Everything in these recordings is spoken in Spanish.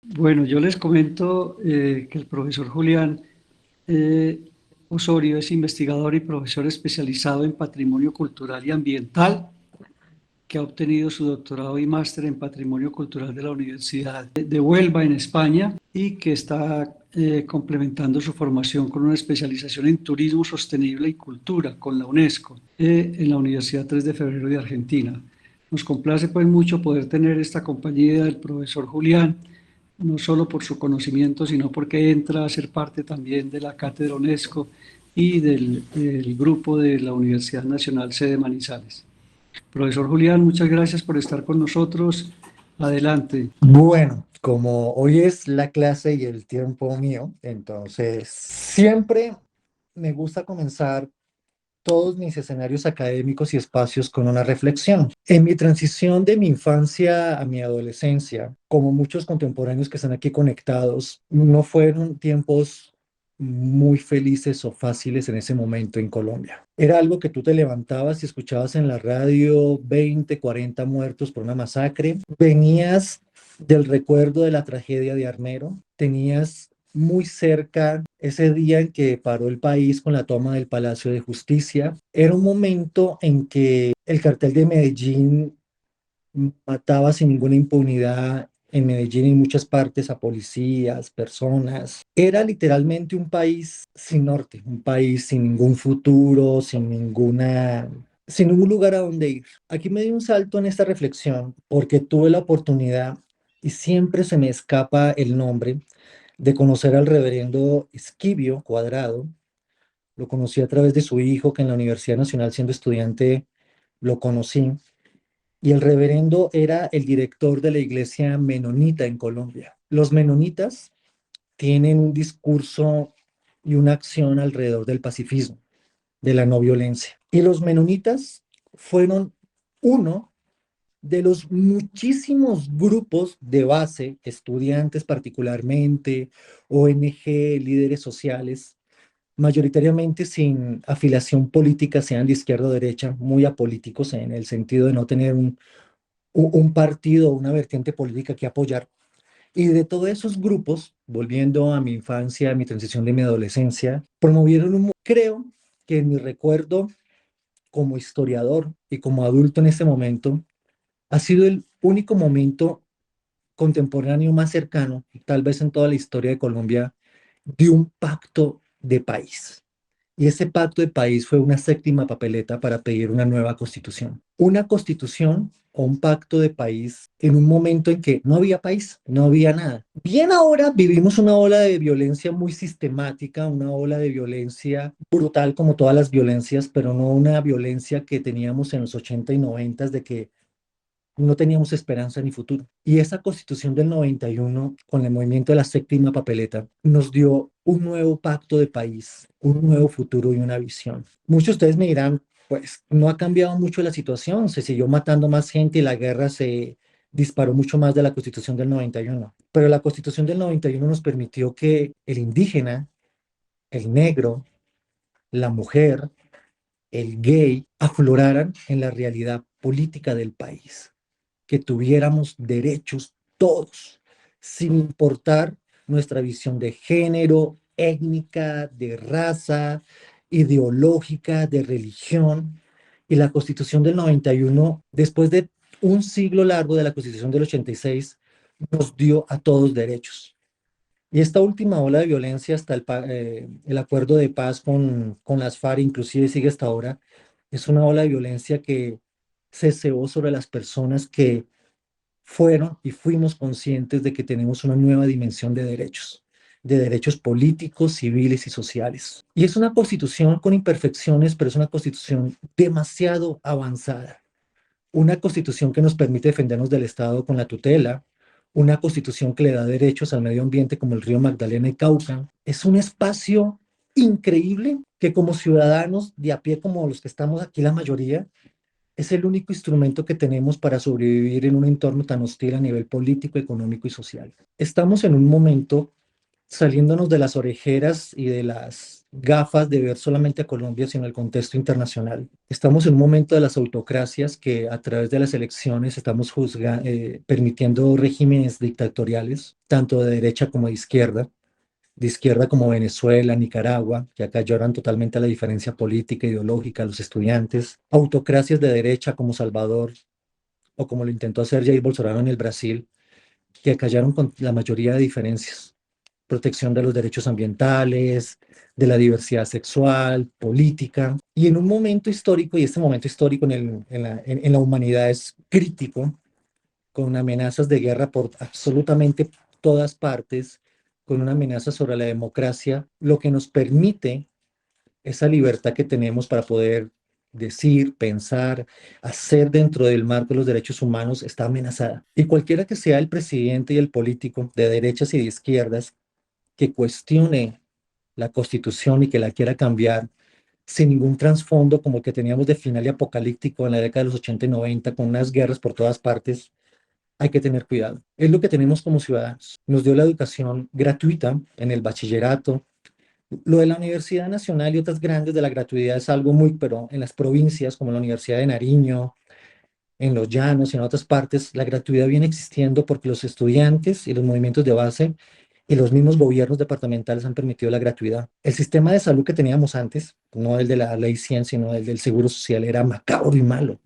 Bueno, yo les comento que el profesor Julián eh, Osorio es investigador y profesor especializado en patrimonio cultural y ambiental, que ha obtenido su doctorado y máster en patrimonio cultural de la Universidad de Huelva en España y que está complementando su formación con una especialización en turismo sostenible y cultura con la UNESCO en la Universidad 3 de Febrero de Argentina. Nos complace pues mucho poder tener esta compañía del profesor Julián, no solo por su conocimiento, sino porque entra a ser parte también de la cátedra UNESCO y del grupo de la Universidad Nacional Sede Manizales. Profesor Julián, muchas gracias por estar con nosotros. Adelante. Bueno, como hoy es la clase y el tiempo mío, entonces siempre me gusta comenzar todos mis escenarios académicos y espacios con una reflexión. En mi transición de mi infancia a mi adolescencia, como muchos contemporáneos que están aquí conectados, no fueron tiempos muy felices o fáciles en ese momento en Colombia. Era algo que tú te levantabas y escuchabas en la radio 20, 40 muertos por una masacre. Venías del recuerdo de la tragedia de Armero, tenías muy cerca ese día en que paró el país con la toma del Palacio de Justicia. Era un momento en que el cartel de Medellín mataba sin ninguna impunidad en Medellín y en muchas partes a policías, personas. Era literalmente un país sin norte, un país sin ningún futuro, sin ningún lugar a donde ir. Aquí me di un salto en esta reflexión porque tuve la oportunidad, y siempre se me escapa el nombre, de conocer al reverendo Esquivio Cuadrado. Lo conocí a través de su hijo, que en la Universidad Nacional, siendo estudiante, lo conocí. Y el reverendo era el director de la iglesia menonita en Colombia. Los menonitas tienen un discurso y una acción alrededor del pacifismo, de la no violencia. Y los menonitas fueron uno de los muchísimos grupos de base, estudiantes particularmente, ONG, líderes sociales, mayoritariamente sin afiliación política, sean de izquierda o derecha, muy apolíticos en el sentido de no tener un partido o una vertiente política que apoyar. Y de todos esos grupos, volviendo a mi infancia, a mi transición de mi adolescencia, promovieron creo que en mi recuerdo como historiador y como adulto en este momento, ha sido el único momento contemporáneo más cercano, tal vez en toda la historia de Colombia, de un pacto de país. Y ese pacto de país fue una séptima papeleta para pedir una nueva constitución. Una constitución o un pacto de país en un momento en que no había país, no había nada. Bien, ahora vivimos una ola de violencia muy sistemática, una ola de violencia brutal como todas las violencias, pero no una violencia que teníamos en los 80 y 90 de que no teníamos esperanza ni futuro. Y esa constitución del 91, con el movimiento de la séptima papeleta, nos dio un nuevo pacto de país, un nuevo futuro y una visión. Muchos de ustedes me dirán, pues no ha cambiado mucho la situación, se siguió matando más gente y la guerra se disparó mucho más de la constitución del 91. Pero la constitución del 91 nos permitió que el indígena, el negro, la mujer, el gay afloraran en la realidad política del país, que tuviéramos derechos todos, sin importar nuestra visión de género, étnica, de raza, ideológica, de religión. Y la Constitución del 91, después de un siglo largo de la Constitución del 86, nos dio a todos derechos. Y esta última ola de violencia, hasta el acuerdo de paz con las FARC, inclusive sigue hasta ahora, es una ola de violencia que se cebó sobre las personas que fueron y fuimos conscientes de que tenemos una nueva dimensión de derechos políticos, civiles y sociales. Y es una constitución con imperfecciones, pero es una constitución demasiado avanzada. Una constitución que nos permite defendernos del Estado con la tutela, una constitución que le da derechos al medio ambiente como el río Magdalena y Cauca. Es un espacio increíble que como ciudadanos de a pie, como los que estamos aquí la mayoría, es el único instrumento que tenemos para sobrevivir en un entorno tan hostil a nivel político, económico y social. Estamos en un momento saliéndonos de las orejeras y de las gafas de ver solamente a Colombia, sino el contexto internacional. Estamos en un momento de las autocracias que a través de las elecciones estamos permitiendo regímenes dictatoriales, tanto de derecha como de izquierda como Venezuela, Nicaragua, que acá lloran totalmente a la diferencia política, ideológica, los estudiantes, autocracias de derecha como Salvador, o como lo intentó hacer Jair Bolsonaro en el Brasil, que acallaron con la mayoría de diferencias: protección de los derechos ambientales, de la diversidad sexual, política. Y en un momento histórico, y este momento histórico en la humanidad es crítico, con amenazas de guerra por absolutamente todas partes, con una amenaza sobre la democracia, lo que nos permite esa libertad que tenemos para poder decir, pensar, hacer dentro del marco de los derechos humanos está amenazada. Y cualquiera que sea el presidente y el político, de derechas y de izquierdas, que cuestione la Constitución y que la quiera cambiar sin ningún trasfondo como el que teníamos de final y apocalíptico en la década de los 80 y 90, con unas guerras por todas partes, hay que tener cuidado. Es lo que tenemos como ciudadanos. Nos dio la educación gratuita en el bachillerato. Lo de la Universidad Nacional y otras grandes de la gratuidad es algo muy, pero en las provincias como la Universidad de Nariño, en los llanos y en otras partes, la gratuidad viene existiendo porque los estudiantes y los movimientos de base y los mismos gobiernos departamentales han permitido la gratuidad. El sistema de salud que teníamos antes, no el de la Ley 100, sino el del Seguro Social, era macabro y malo.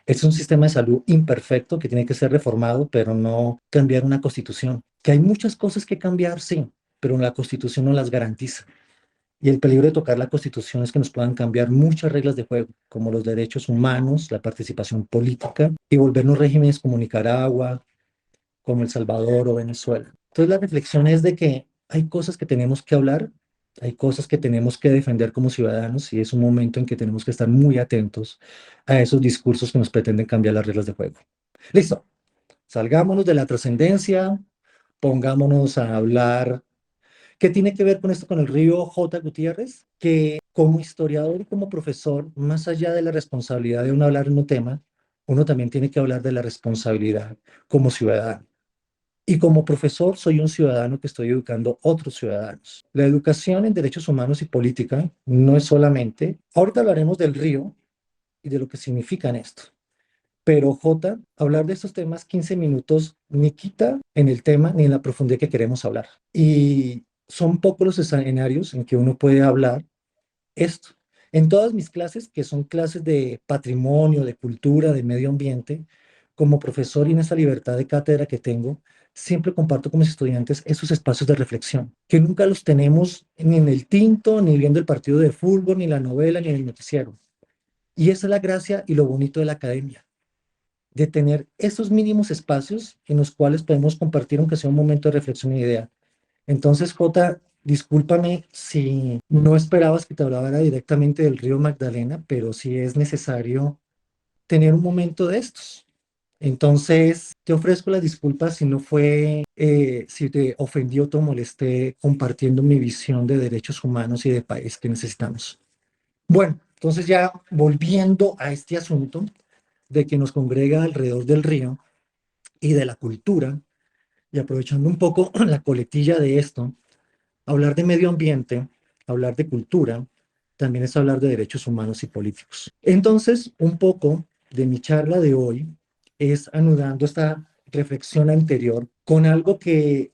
Es un sistema de salud imperfecto que tiene que ser reformado, pero no cambiar una constitución. Que hay muchas cosas que cambiar, sí, pero la constitución no las garantiza. Y el peligro de tocar la constitución es que nos puedan cambiar muchas reglas de juego, como los derechos humanos, la participación política, y volvernos regímenes como Nicaragua, como El Salvador o Venezuela. Entonces la reflexión es de que hay cosas que tenemos que hablar, hay cosas que tenemos que defender como ciudadanos, y es un momento en que tenemos que estar muy atentos a esos discursos que nos pretenden cambiar las reglas de juego. Listo, salgámonos de la trascendencia, pongámonos a hablar. ¿Qué tiene que ver con esto, con el río J. Gutiérrez? Que como historiador y como profesor, más allá de la responsabilidad de uno hablar en un tema, uno también tiene que hablar de la responsabilidad como ciudadano. Y como profesor soy un ciudadano que estoy educando otros ciudadanos. La educación en derechos humanos y política no es solamente, ahorita hablaremos del río y de lo que significan esto, pero J, hablar de estos temas 15 minutos ni quita en el tema ni en la profundidad que queremos hablar. Y son pocos los escenarios en que uno puede hablar esto. En todas mis clases, que son clases de patrimonio, de cultura, de medio ambiente, como profesor y en esa libertad de cátedra que tengo, siempre comparto con mis estudiantes esos espacios de reflexión, que nunca los tenemos ni en el tinto, ni viendo el partido de fútbol, ni la novela, ni el noticiero. Y esa es la gracia y lo bonito de la academia, de tener esos mínimos espacios en los cuales podemos compartir, aunque sea un momento de reflexión y idea. Entonces, Jota, discúlpame si no esperabas que te hablara directamente del río Magdalena, pero sí es necesario tener un momento de estos. Entonces, te ofrezco las disculpas si no fue, si te ofendió o te molesté compartiendo mi visión de derechos humanos y de país que necesitamos. Bueno, entonces ya volviendo a este asunto de que nos congrega alrededor del río y de la cultura, y aprovechando un poco la coletilla de esto, hablar de medio ambiente, hablar de cultura, también es hablar de derechos humanos y políticos. Entonces, un poco de mi charla de hoy es anudando esta reflexión anterior con algo que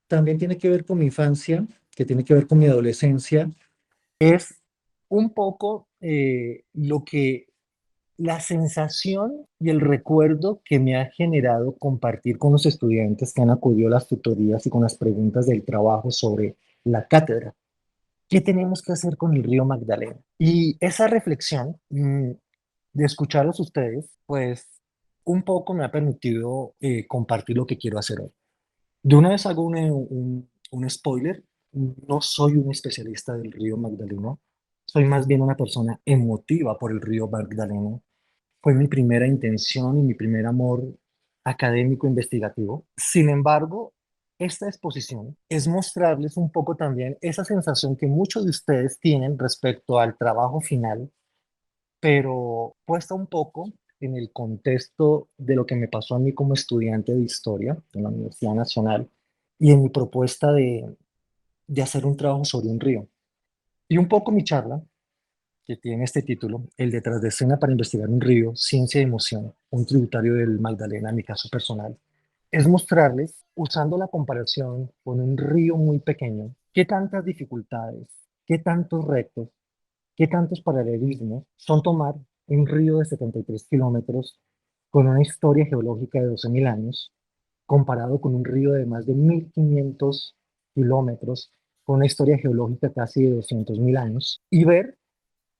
también tiene que ver con mi infancia, que tiene que ver con mi adolescencia. Es un poco lo que la sensación y el recuerdo que me ha generado compartir con los estudiantes que han acudido a las tutorías y con las preguntas del trabajo sobre la cátedra. ¿Qué tenemos que hacer con el río Magdalena? Y esa reflexión de escucharlos ustedes, pues un poco me ha permitido compartir lo que quiero hacer hoy. De una vez hago un spoiler. No soy un especialista del río Magdalena, soy más bien una persona emotiva por el río Magdalena. Fue mi primera intención y mi primer amor académico investigativo. Sin embargo, esta exposición es mostrarles un poco también esa sensación que muchos de ustedes tienen respecto al trabajo final, pero puesta un poco en el contexto de lo que me pasó a mí como estudiante de historia en la Universidad Nacional y en mi propuesta de hacer un trabajo sobre un río. Y un poco mi charla, que tiene este título, El detrás de escena para investigar un río, ciencia y emoción, un tributario del Magdalena, en mi caso personal, es mostrarles, usando la comparación con un río muy pequeño, qué tantas dificultades, qué tantos retos, qué tantos paralelismos son tomar un río de 73 kilómetros con una historia geológica de 12.000 años, comparado con un río de más de 1.500 kilómetros, con una historia geológica casi de 200.000 años, y ver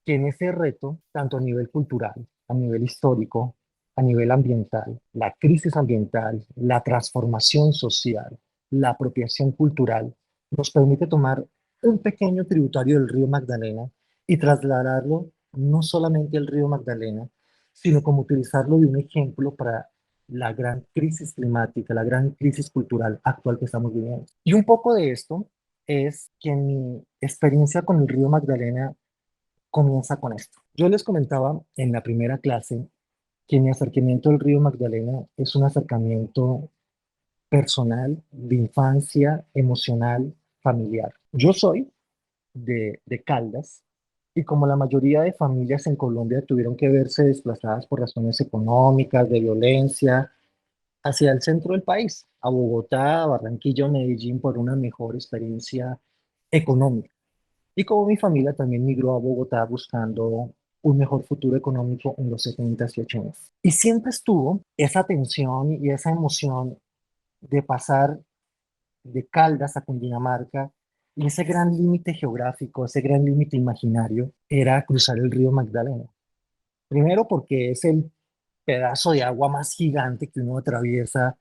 que en ese reto, tanto a nivel cultural, a nivel histórico, a nivel ambiental, la crisis ambiental, la transformación social, la apropiación cultural, nos permite tomar un pequeño tributario del río Magdalena y trasladarlo no solamente al río Magdalena, sino como utilizarlo de un ejemplo para la gran crisis climática, la gran crisis cultural actual que estamos viviendo. Y un poco de esto es que mi experiencia con el río Magdalena comienza con esto. Yo les comentaba en la primera clase que mi acercamiento al río Magdalena es un acercamiento personal, de infancia, emocional, familiar. Yo soy de Caldas y como la mayoría de familias en Colombia tuvieron que verse desplazadas por razones económicas, de violencia, hacia el centro del país, a Bogotá, a Barranquilla o Medellín por una mejor experiencia económica. Y como mi familia también migró a Bogotá buscando un mejor futuro económico en los 70s y 80s. Y siempre estuvo esa tensión y esa emoción de pasar de Caldas a Cundinamarca, y ese gran límite geográfico, ese gran límite imaginario, era cruzar el río Magdalena. Primero porque es el pedazo de agua más gigante que uno atraviesa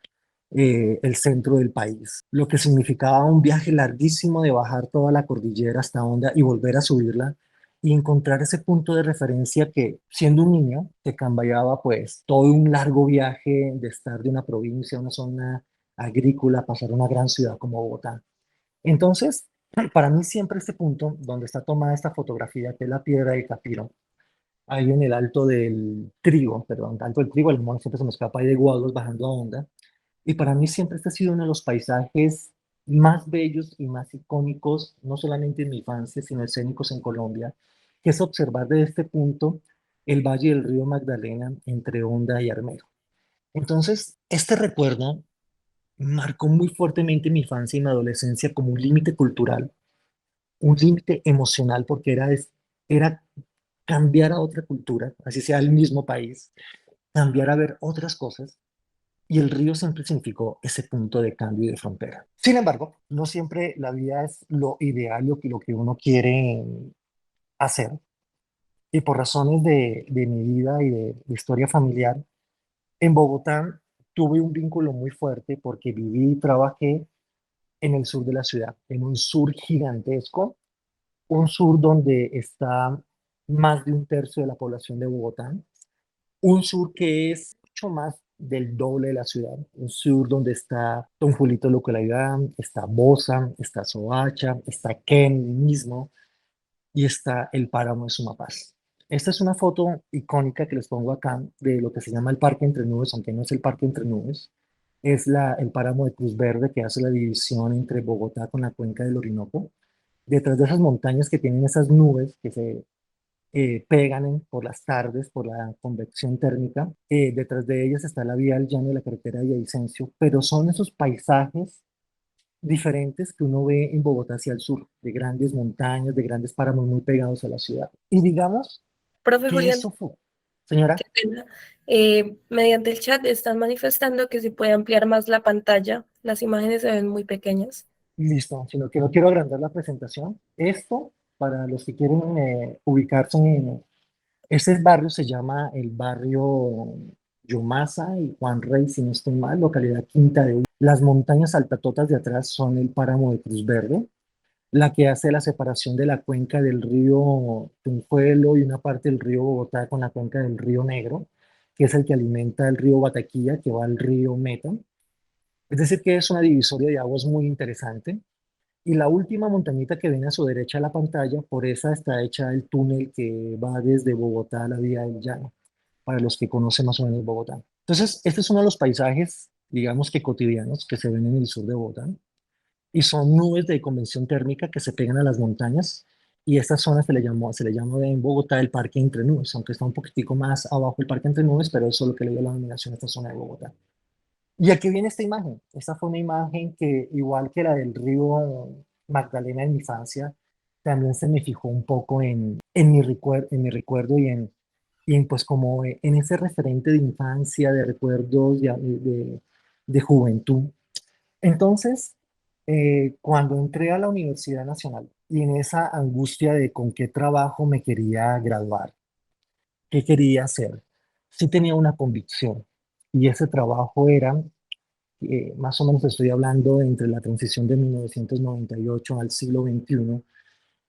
el centro del país, lo que significaba un viaje larguísimo de bajar toda la cordillera hasta Honda y volver a subirla y encontrar ese punto de referencia que siendo un niño te cambiaba pues todo un largo viaje de estar de una provincia a una zona agrícola, a pasar a una gran ciudad como Bogotá. Entonces, para mí siempre este punto donde está tomada esta fotografía, que es la piedra de Capiro, ahí en el alto del trigo, perdón, alto del trigo, el mono siempre se me escapa ahí de Guados bajando a Honda, y para mí siempre este ha sido uno de los paisajes más bellos y más icónicos, no solamente en mi infancia, sino escénicos en Colombia, que es observar desde este punto el valle del río Magdalena entre Honda y Armero. Entonces, este recuerdo marcó muy fuertemente mi infancia y mi adolescencia como un límite cultural, un límite emocional, porque era cambiar a otra cultura, así sea el mismo país, cambiar a ver otras cosas. Y el río siempre significó ese punto de cambio y de frontera. Sin embargo, no siempre la vida es lo ideal, lo que uno quiere hacer. Y por razones de mi vida y de historia familiar, en Bogotá tuve un vínculo muy fuerte porque viví y trabajé en el sur de la ciudad, en un sur gigantesco, un sur donde está más de un tercio de la población de Bogotá, un sur que es mucho más del doble de la ciudad, un sur donde está Don Julito Localidad, está Bosa, está Soacha, está Ken mismo y está el páramo de Sumapaz. Esta es una foto icónica que les pongo acá de lo que se llama el Parque Entre Nubes, aunque no es el Parque Entre Nubes, es el páramo de Cruz Verde que hace la división entre Bogotá con la cuenca del Orinoco. Detrás de esas montañas que tienen esas nubes que se pegan por las tardes por la convección térmica. Detrás de ellas está la vía del llano y la carretera de Villavicencio, pero son esos paisajes diferentes que uno ve en Bogotá hacia el sur, de grandes montañas, de grandes páramos muy pegados a la ciudad. Y digamos Profe que Julián, eso fue, señora, qué pena. Mediante el chat están manifestando que se puede ampliar más la pantalla. Las imágenes se ven muy pequeñas. listo, sino que no quiero agrandar la presentación. Esto, para los que quieren ubicarse en ese barrio, se llama el barrio Yomasa y Juan Rey, si no estoy mal, localidad Quinta de Uy. Las montañas altatotas de atrás son el páramo de Cruz Verde, la que hace la separación de la cuenca del río Tunjuelo y una parte del río Bogotá con la cuenca del río Negro, que es el que alimenta el río Bataquilla, que va al río Meta. Es decir, que es una divisoria de aguas muy interesante. Y la última montañita que ven a su derecha de la pantalla, por esa está hecha el túnel que va desde Bogotá a la Vía del Llano, para los que conocen más o menos Bogotá. Entonces, este es uno de los paisajes, digamos que cotidianos, que se ven en el sur de Bogotá. y son nubes de convección térmica que se pegan a las montañas. Y esta zona se le llama en Bogotá el Parque Entre Nubes, aunque está un poquitico más abajo el Parque Entre Nubes, pero eso es lo que le dio la denominación a esta zona de Bogotá. Y aquí viene esta imagen. Esta fue una imagen que, igual que la del río Magdalena en mi infancia, también se me fijó un poco en mi recuerdo y en pues como en ese referente de infancia, de recuerdos, de juventud. Entonces, cuando entré a la Universidad Nacional y en esa angustia de con qué trabajo me quería graduar, qué quería hacer, sí tenía una convicción y ese trabajo era, más o menos estoy hablando entre la transición de 1998 al siglo XXI,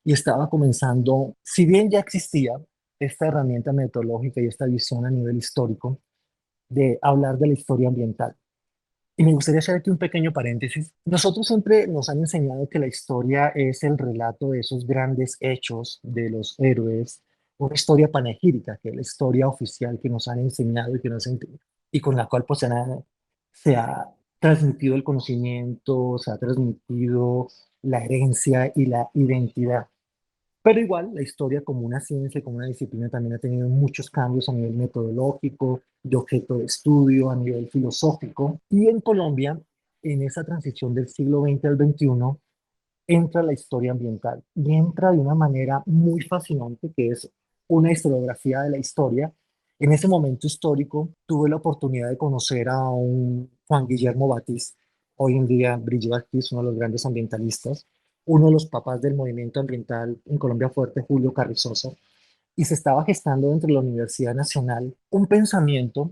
y estaba comenzando, si bien ya existía esta herramienta metodológica y esta visión a nivel histórico de hablar de la historia ambiental. Y me gustaría hacer aquí un pequeño paréntesis. Nosotros siempre nos han enseñado que la historia es el relato de esos grandes hechos de los héroes, una historia panegírica, que es la historia oficial que nos han enseñado y, y con la cual pues, se ha transmitido el conocimiento, se ha transmitido la herencia y la identidad. Pero igual, la historia como una ciencia, como una disciplina, también ha tenido muchos cambios a nivel metodológico, de objeto de estudio, a nivel filosófico. Y en Colombia, en esa transición del siglo XX al XXI, entra la historia ambiental y entra de una manera muy fascinante, que es una historiografía de la historia. En ese momento histórico tuve la oportunidad de conocer a un Juan Guillermo Batiz, hoy en día Brigitte Batiz, uno de los grandes ambientalistas, uno de los papás del movimiento ambiental en Colombia fuerte, Julio Carrizosa, y se estaba gestando dentro de la Universidad Nacional un pensamiento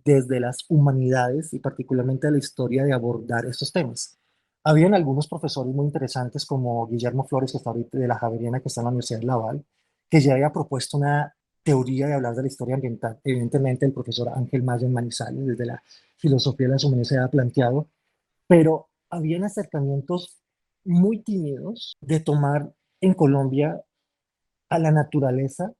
desde las humanidades y particularmente de la historia de abordar estos temas. Habían algunos profesores muy interesantes como Guillermo Flores, que está ahorita de la Javeriana, que está en la Universidad de Laval, que ya había propuesto una teoría de hablar de la historia ambiental. Evidentemente el profesor Ángel Maya en Manizales, desde la filosofía de las humanidades, se había planteado, pero habían acercamientos muy tímidos de tomar en Colombia a la naturaleza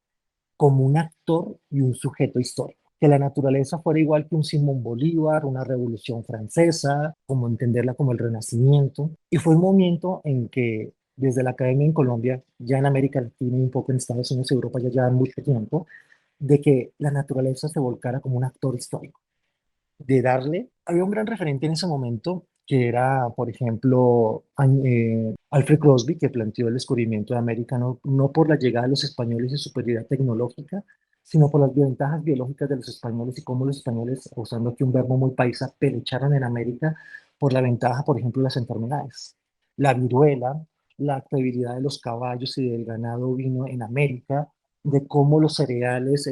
como un actor y un sujeto histórico. Que la naturaleza fuera igual que un Simón Bolívar, una revolución francesa, como entenderla como el Renacimiento. Y fue un momento en que desde la academia en Colombia, ya en América Latina y un poco en Estados Unidos y Europa ya llevan mucho tiempo, de que la naturaleza se volcara como un actor histórico, de darle, había un gran referente en ese momento que era, por ejemplo, Alfred Crosby, que planteó el descubrimiento de América no por la llegada de los españoles y superioridad tecnológica, sino por las ventajas biológicas de los españoles y cómo los españoles, usando aquí un verbo muy paisa, pelecharon en América por la ventaja, por ejemplo, de las enfermedades. La viruela, la actividad de los caballos y del ganado vino en América, de cómo los cereales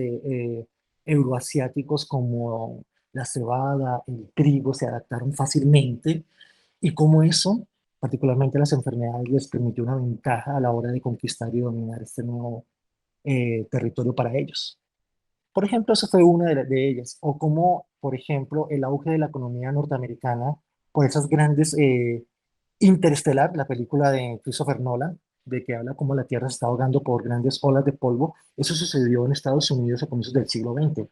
euroasiáticos como la cebada, el trigo se adaptaron fácilmente y cómo eso, particularmente las enfermedades, les permitió una ventaja a la hora de conquistar y dominar este nuevo territorio para ellos. Por ejemplo, eso fue una de ellas. O como, por ejemplo, el auge de la economía norteamericana por esas grandes Interestelar, la película de Christopher Nolan, de que habla cómo la Tierra se está ahogando por grandes olas de polvo. Eso sucedió en Estados Unidos a comienzos del siglo XX,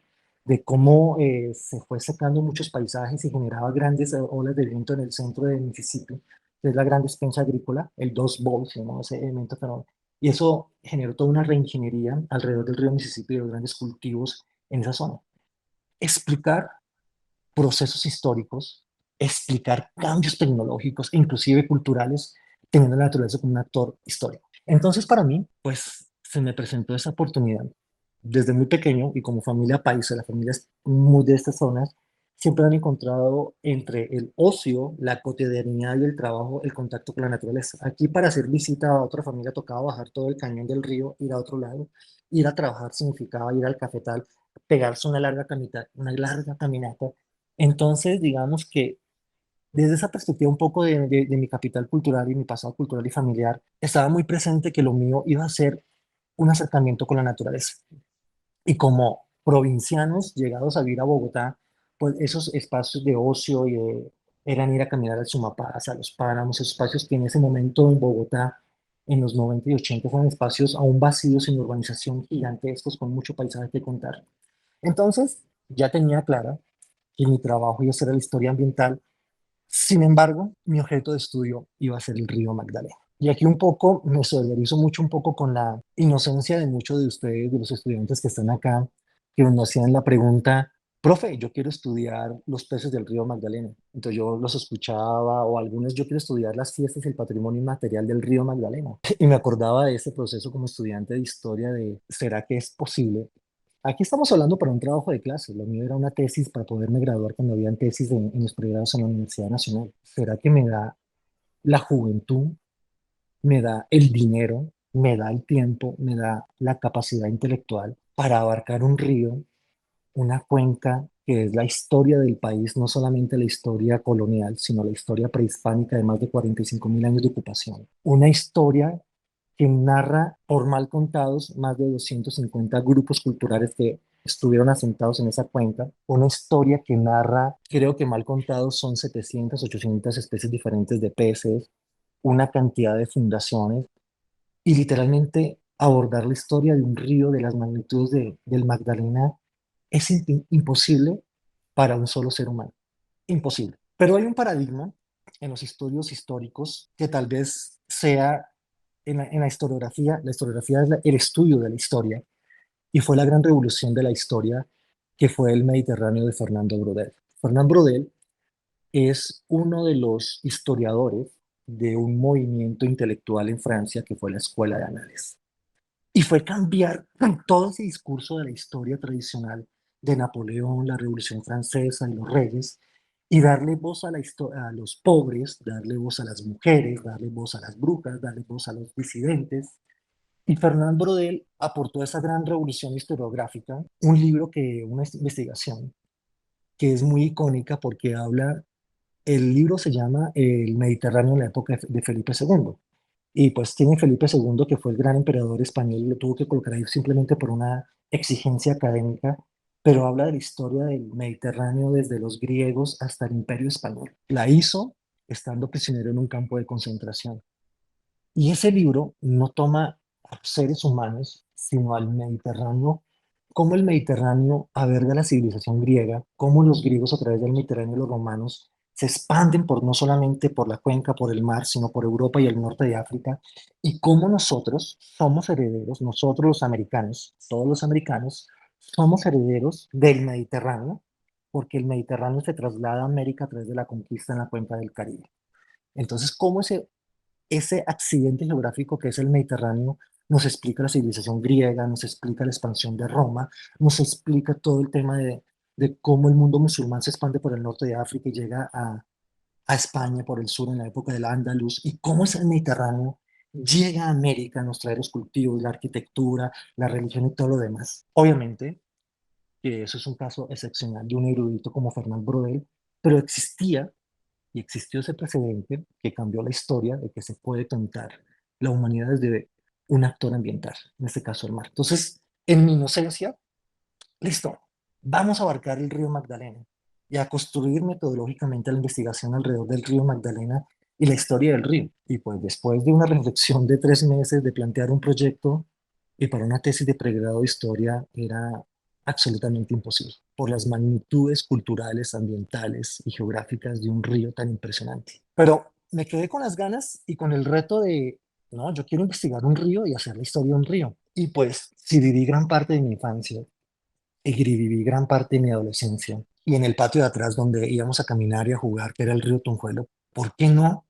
de cómo se fue secando muchos paisajes y generaba grandes olas de viento en el centro del Mississippi, que es la gran despensa agrícola, el Dust Bowl, se llama ese elemento fenómeno. Y eso generó toda una reingeniería alrededor del río Mississippi y de los grandes cultivos en esa zona. Explicar procesos históricos, explicar cambios tecnológicos e inclusive culturales, teniendo la naturaleza como un actor histórico. Entonces, para mí, pues se me presentó esa oportunidad. Desde muy pequeño y como familia paisa, las familias muy de estas zonas, siempre han encontrado entre el ocio, la cotidianidad y el trabajo, el contacto con la naturaleza. Aquí para hacer visita a otra familia tocaba bajar todo el cañón del río, ir a otro lado, ir a trabajar significaba ir al cafetal, pegarse una larga caminata. Entonces, digamos que desde esa perspectiva un poco de mi capital cultural y mi pasado cultural y familiar, estaba muy presente que lo mío iba a ser un acercamiento con la naturaleza. Y como provincianos llegados a vivir a Bogotá, pues esos espacios de ocio eran ir a caminar al Sumapaz, a los páramos, esos espacios que en ese momento en Bogotá, en los 90 y 80, fueron espacios aún vacíos, sin urbanización, gigantescos, con mucho paisaje que contar. Entonces, ya tenía clara que mi trabajo iba a ser la historia ambiental, Sin embargo, mi objeto de estudio iba a ser el río Magdalena. Y aquí un poco me solidarizo mucho un poco con la inocencia de muchos de ustedes, de los estudiantes que están acá, que nos hacían la pregunta, profe, yo quiero estudiar los peces del río Magdalena. Entonces yo los escuchaba, o algunos, yo quiero estudiar las fiestas y el patrimonio inmaterial del río Magdalena. Y me acordaba de ese proceso como estudiante de historia de, ¿será que es posible? Aquí estamos hablando para un trabajo de clase. Lo mío era una tesis para poderme graduar cuando habían tesis en los pregrados en la Universidad Nacional. ¿Será que me da la juventud, me da el dinero, me da el tiempo, me da la capacidad intelectual para abarcar un río, una cuenca que es la historia del país, no solamente la historia colonial, sino la historia prehispánica de más de 45.000 años de ocupación? Una historia que narra, por mal contados, más de 250 grupos culturales que estuvieron asentados en esa cuenca. Una historia que narra, creo que mal contados son 700, 800 especies diferentes de peces, una cantidad de fundaciones y literalmente abordar la historia de un río de las magnitudes del Magdalena es imposible para un solo ser humano. Imposible. Pero hay un paradigma en los estudios históricos que tal vez sea en la historiografía es el estudio de la historia y fue la gran revolución de la historia que fue el Mediterráneo de Fernando Brodel. Fernando Brodel es uno de los historiadores de un movimiento intelectual en Francia que fue la Escuela de Análisis. Y fue cambiar todo ese discurso de la historia tradicional de Napoleón, la Revolución Francesa y los reyes, y darle voz a, a los pobres, darle voz a las mujeres, darle voz a las brujas, darle voz a los disidentes. Y Fernand Brodel aportó a esa gran revolución historiográfica un libro una investigación que es muy icónica porque el libro se llama El Mediterráneo en la época de Felipe II. Y pues tiene Felipe II, que fue el gran emperador español, y lo tuvo que colocar ahí simplemente por una exigencia académica, pero habla de la historia del Mediterráneo desde los griegos hasta el Imperio Español. La hizo estando prisionero en un campo de concentración. Y ese libro no toma a seres humanos, sino al Mediterráneo, cómo el Mediterráneo alberga la civilización griega, cómo los griegos a través del Mediterráneo y los romanos se expanden por no solamente por la cuenca, por el mar, sino por Europa y el norte de África, y cómo nosotros somos herederos, nosotros los americanos, todos los americanos, somos herederos del Mediterráneo, porque el Mediterráneo se traslada a América a través de la conquista en la cuenca del Caribe. Entonces, ¿cómo ese accidente geográfico que es el Mediterráneo nos explica la civilización griega, nos explica la expansión de Roma, nos explica todo el tema de cómo el mundo musulmán se expande por el norte de África y llega a España por el sur en la época del Andaluz, y cómo es el Mediterráneo llega a América, nos trae los cultivos, la arquitectura, la religión y todo lo demás. Obviamente que eso es un caso excepcional de un erudito como Fernand Brodel, pero existió ese precedente que cambió la historia de que se puede contar la humanidad desde un actor ambiental, en este caso el mar. Entonces, en mi inocencia, listo, vamos a abarcar el río Magdalena y a construir metodológicamente la investigación alrededor del río Magdalena y la historia del río. Y pues después de una reflexión de 3 meses de plantear un proyecto y para una tesis de pregrado de historia era absolutamente imposible por las magnitudes culturales, ambientales y geográficas de un río tan impresionante. Pero me quedé con las ganas y con el reto de, no, yo quiero investigar un río y hacer la historia de un río. Y pues, si viví gran parte de mi infancia y viví gran parte de mi adolescencia, y en el patio de atrás donde íbamos a caminar y a jugar, que era el río Tunjuelo, ¿por qué no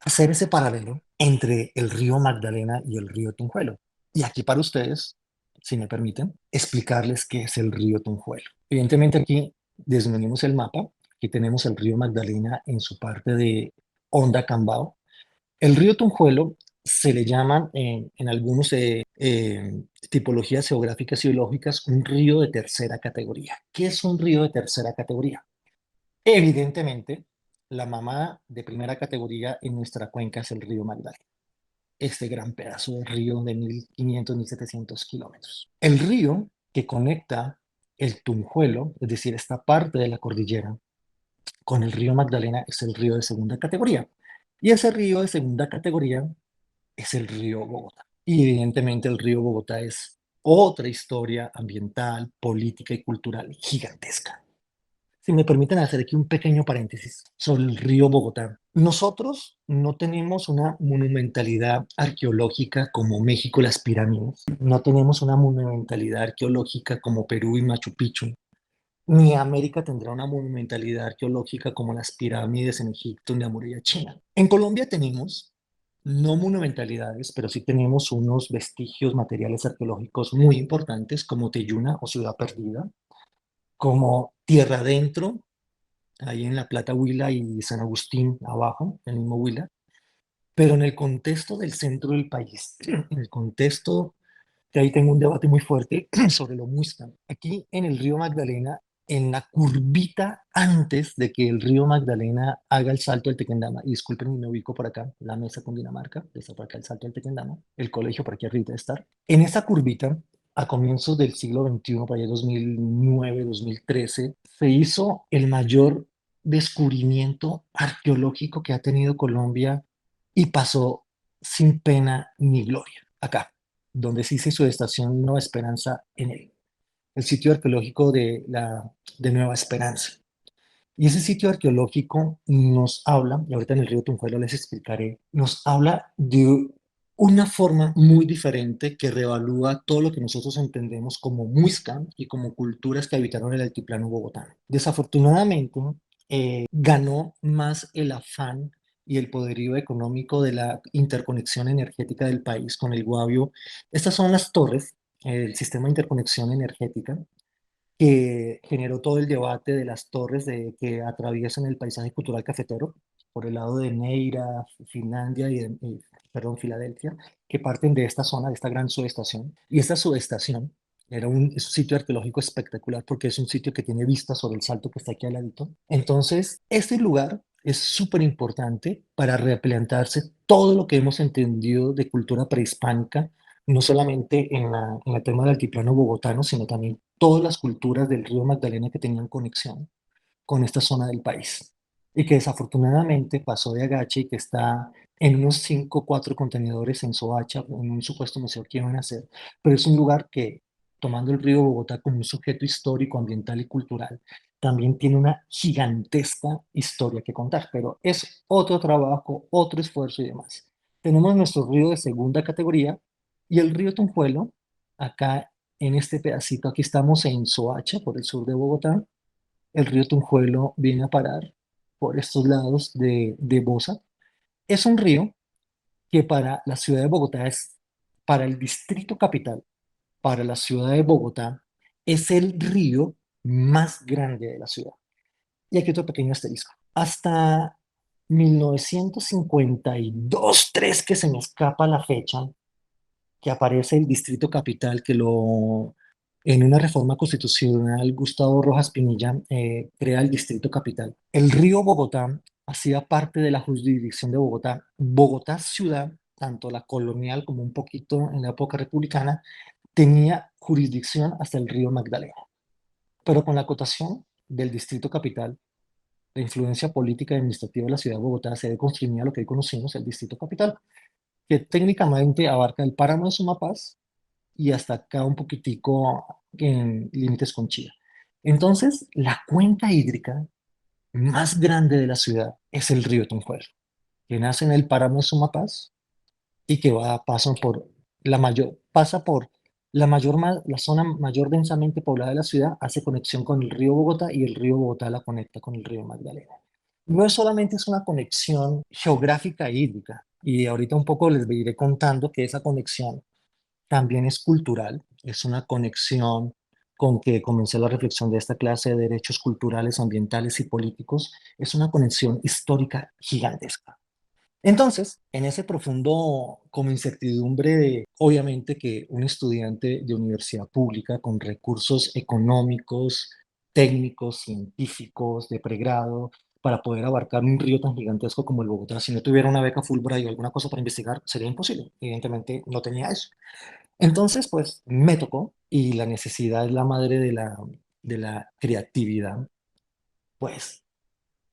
hacer ese paralelo entre el río Magdalena y el río Tunjuelo? Y aquí para ustedes, si me permiten, explicarles qué es el río Tunjuelo. Evidentemente aquí desmenuzamos el mapa. Aquí tenemos el río Magdalena en su parte de Honda Cambao. El río Tunjuelo se le llama en algunas tipologías geográficas y biológicas un río de tercera categoría. ¿Qué es un río de tercera categoría? Evidentemente, la mamá de primera categoría en nuestra cuenca es el río Magdalena, este gran pedazo de río de 1500, 1700 kilómetros. El río que conecta el Tunjuelo, es decir, esta parte de la cordillera, con el río Magdalena es el río de segunda categoría. Y ese río de segunda categoría es el río Bogotá. Y evidentemente el río Bogotá es otra historia ambiental, política y cultural gigantesca. Si me permiten hacer aquí un pequeño paréntesis sobre el río Bogotá. Nosotros no tenemos una monumentalidad arqueológica como México, las pirámides. No tenemos una monumentalidad arqueológica como Perú y Machu Picchu. Ni América tendrá una monumentalidad arqueológica como las pirámides en Egipto ni la muralla china. En Colombia tenemos no monumentalidades, pero sí tenemos unos vestigios materiales arqueológicos muy importantes como Teyuna o Ciudad Perdida, como Tierra Adentro, ahí en La Plata, Huila y San Agustín abajo, en el mismo Huila, pero en el contexto del centro del país, en el contexto que ahí tengo un debate muy fuerte sobre lo muisca. Aquí en el río Magdalena, en la curvita antes de que el río Magdalena haga el salto del Tequendama, y disculpen, me ubico por acá, la mesa con Dinamarca, está por acá el salto del Tequendama, el colegio por aquí arriba de estar. En esa curvita, a comienzos del siglo XXI, para allá 2009, 2013, se hizo el mayor descubrimiento arqueológico que ha tenido Colombia y pasó sin pena ni gloria. Acá, donde se hizo su estación Nueva Esperanza en el sitio arqueológico de Nueva Esperanza. Y ese sitio arqueológico nos habla, y ahorita en el río Tunjuelo les explicaré, nos habla de una forma muy diferente que revalúa todo lo que nosotros entendemos como muisca y como culturas que habitaron el altiplano bogotano. Desafortunadamente, ganó más el afán y el poderío económico de la interconexión energética del país con el Guavio. Estas son las torres, el sistema de interconexión energética que generó todo el debate de las torres que atraviesan el paisaje cultural cafetero por el lado de Neira, Finlandia perdón, Filadelfia, que parten de esta zona, de esta gran subestación. Y esta subestación es un sitio arqueológico espectacular porque es un sitio que tiene vista sobre el salto que está aquí al ladito. Entonces, este lugar es súper importante para replantearse todo lo que hemos entendido de cultura prehispánica no solamente en el tema del altiplano bogotano, sino también todas las culturas del río Magdalena que tenían conexión con esta zona del país y que desafortunadamente pasó de agache y que está en unos 5 o 4 contenedores en Soacha, en un supuesto museo que iban a hacer, pero es un lugar que, tomando el río Bogotá como un sujeto histórico, ambiental y cultural, también tiene una gigantesca historia que contar, pero es otro trabajo, otro esfuerzo y demás. Tenemos nuestro río de segunda categoría y el río Tunjuelo, acá en este pedacito, aquí estamos en Soacha, por el sur de Bogotá, el río Tunjuelo viene a parar por estos lados de Bosa. Es un río que para la ciudad de Bogotá para el distrito capital, para la ciudad de Bogotá, es el río más grande de la ciudad. Y aquí otro pequeño asterisco. Hasta 1952, 3 que se me escapa la fecha, que aparece el Distrito Capital, en una reforma constitucional, Gustavo Rojas Pinilla crea el Distrito Capital. El río Bogotá hacía parte de la jurisdicción de Bogotá. Bogotá ciudad, tanto la colonial como un poquito en la época republicana, tenía jurisdicción hasta el río Magdalena. Pero con la acotación del Distrito Capital, la influencia política y administrativa de la ciudad de Bogotá se deconstruía lo que hoy conocimos el Distrito Capital, que técnicamente abarca el páramo de Sumapaz y hasta acá un poquitico en límites con Chile. Entonces, la cuenca hídrica más grande de la ciudad es el río Tunjuelo, que nace en el páramo de Sumapaz y que pasa por la zona mayor densamente poblada de la ciudad, hace conexión con el río Bogotá y el río Bogotá la conecta con el río Magdalena. No es solamente es una conexión geográfica e hídrica, y ahorita un poco les iré contando que esa conexión también es cultural, es una conexión con que comencé la reflexión de esta clase de derechos culturales, ambientales y políticos, es una conexión histórica gigantesca. Entonces, en ese profundo como incertidumbre de, obviamente, que un estudiante de universidad pública con recursos económicos, técnicos, científicos, de pregrado, para poder abarcar un río tan gigantesco como el Bogotá, si no tuviera una beca Fulbright o alguna cosa para investigar, sería imposible. Evidentemente, no tenía eso. Entonces, pues, me tocó, y la necesidad es la madre de la creatividad, pues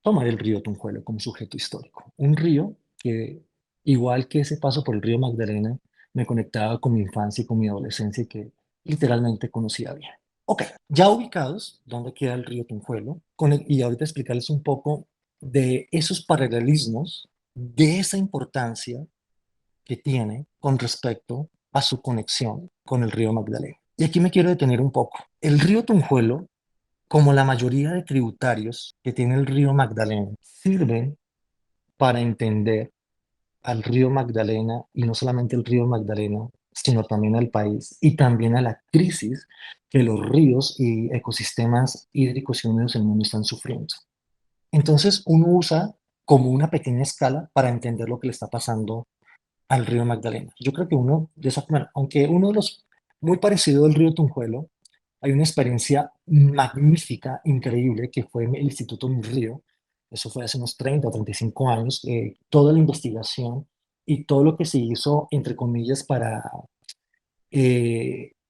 tomar el río Tunjuelo como sujeto histórico. Un río que, igual que ese paso por el río Magdalena, me conectaba con mi infancia y con mi adolescencia y que literalmente conocía bien. Ok, ya ubicados, ¿dónde queda el río Tunjuelo? Y ahorita explicarles un poco de esos paralelismos, de esa importancia que tiene con respecto a su conexión con el río Magdalena. Y aquí me quiero detener un poco. El río Tunjuelo, como la mayoría de tributarios que tiene el río Magdalena, sirven para entender al río Magdalena, y no solamente el río Magdalena, sino también al país y también a la crisis que los ríos y ecosistemas hídricos y húmedos del mundo están sufriendo. Entonces uno usa como una pequeña escala para entender lo que le está pasando al río Magdalena. Yo creo que uno, de esa manera, aunque uno de los, muy parecido al río Tunjuelo, hay una experiencia magnífica, increíble, que fue en el Instituto Río. Eso fue hace unos 30 o 35 años. Toda la investigación y todo lo que se hizo, entre comillas, para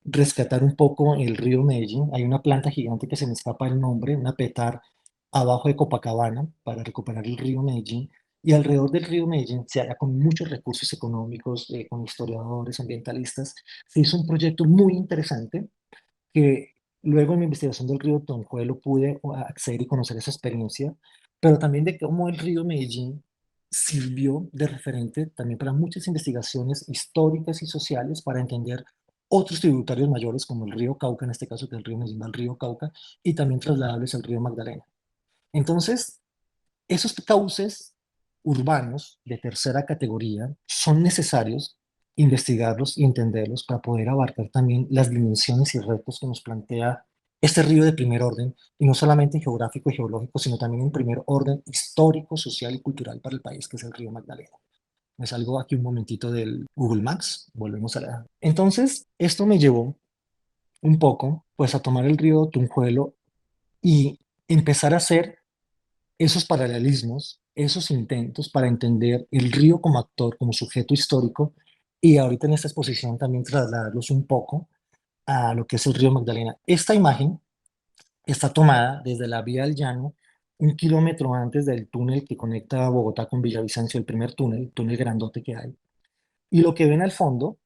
rescatar un poco el río Medellín. Hay una planta gigante que se me escapa el nombre, una petar abajo de Copacabana para recuperar el río Medellín. Y alrededor del río Medellín, con muchos recursos económicos, con historiadores, ambientalistas, se hizo un proyecto muy interesante que luego en mi investigación del río Tonjuelo pude acceder y conocer esa experiencia, pero también de cómo el río Medellín sirvió de referente también para muchas investigaciones históricas y sociales para entender otros tributarios mayores como el río Cauca, en este caso que el río Medellín va al río Cauca, y también trasladables al río Magdalena. Entonces, esos cauces urbanos de tercera categoría son necesarios investigarlos y entenderlos para poder abarcar también las dimensiones y retos que nos plantea este río de primer orden, y no solamente geográfico y geológico, sino también en primer orden histórico, social y cultural para el país, que es el río Magdalena. Me salgo aquí un momentito del Google Maps, volvemos a la... Entonces, esto me llevó un poco, pues, a tomar el río Tunjuelo y empezar a hacer esos paralelismos, esos intentos para entender el río como actor, como sujeto histórico, y ahorita en esta exposición también trasladarlos un poco a lo que es el río Magdalena. Esta imagen está tomada desde la vía del Llano, 1 kilómetro antes del túnel que conecta Bogotá con Villavicencio, el primer túnel grandote que hay. Y lo que ven al fondo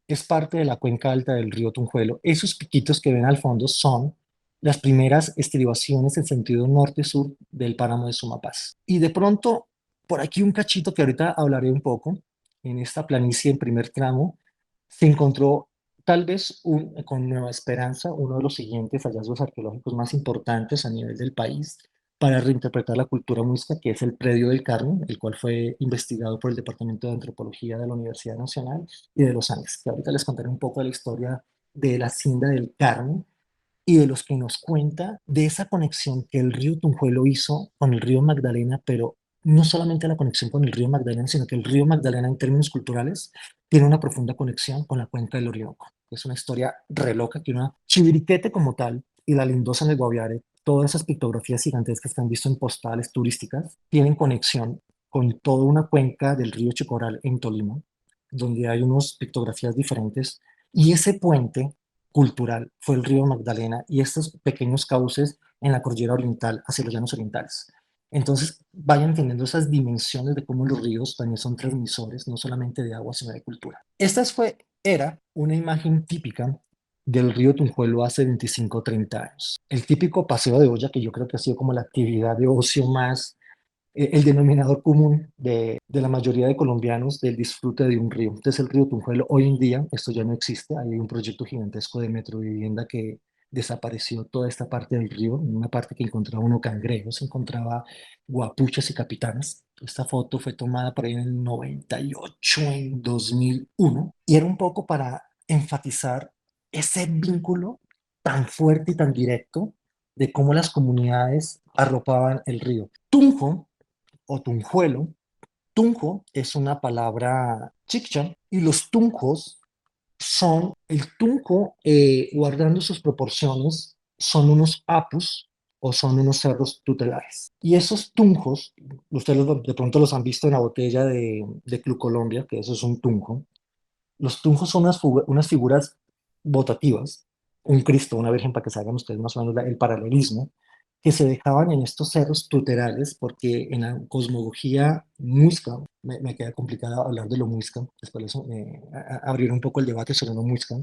es parte de la cuenca alta del río Tunjuelo. Esos piquitos que ven al fondo son las primeras estribaciones en sentido norte-sur del páramo de Sumapaz. Y de pronto, por aquí un cachito que ahorita hablaré un poco, en esta planicie en primer tramo, se encontró tal vez con Nueva Esperanza uno de los siguientes hallazgos arqueológicos más importantes a nivel del país para reinterpretar la cultura muisca, que es el Predio del Carmen, el cual fue investigado por el Departamento de Antropología de la Universidad Nacional y de los Andes, que ahorita les contaré un poco de la historia de la hacienda del Carmen y de los que nos cuenta de esa conexión que el río Tunjuelo hizo con el río Magdalena, pero no solamente la conexión con el río Magdalena, sino que el río Magdalena en términos culturales tiene una profunda conexión con la cuenca del Orinoco. Es una historia re loca que una Chiviriquete como tal y la Lindosa en el Guaviare, todas esas pictografías gigantescas que han visto en postales turísticas, tienen conexión con toda una cuenca del río Chicoral en Tolima, donde hay unas pictografías diferentes, y ese puente cultural fue el río Magdalena y estos pequeños cauces en la cordillera oriental hacia los llanos orientales. Entonces, vayan entendiendo esas dimensiones de cómo los ríos también son transmisores, no solamente de agua, sino de cultura. Era una imagen típica del río Tunjuelo hace 25 o 30 años. El típico paseo de olla, que yo creo que ha sido como la actividad de ocio más, el denominador común de la mayoría de colombianos del disfrute de un río. Entonces el río Tunjuelo hoy en día, esto ya no existe, hay un proyecto gigantesco de metrovivienda que desapareció toda esta parte del río, en una parte que encontraba uno cangrejos, encontraba guapuchas y capitanas. Esta foto fue tomada por ahí en el 98, en 2001, y era un poco para enfatizar ese vínculo tan fuerte y tan directo de cómo las comunidades arropaban el río. Tunjo o tunjuelo. Tunjo es una palabra chiccha y los tunjos son, el tunjo, guardando sus proporciones, son unos apus o son unos cerros tutelares. Y esos tunjos, ustedes de pronto los han visto en la botella de Club Colombia, que eso es un tunjo. Los tunjos son unas figuras votativas, un Cristo, una Virgen, para que se hagan ustedes más o menos el paralelismo, que se dejaban en estos cerros tuterales, porque en la cosmología muisca, me queda complicado hablar de lo muisca, después abrir un poco el debate sobre lo muisca,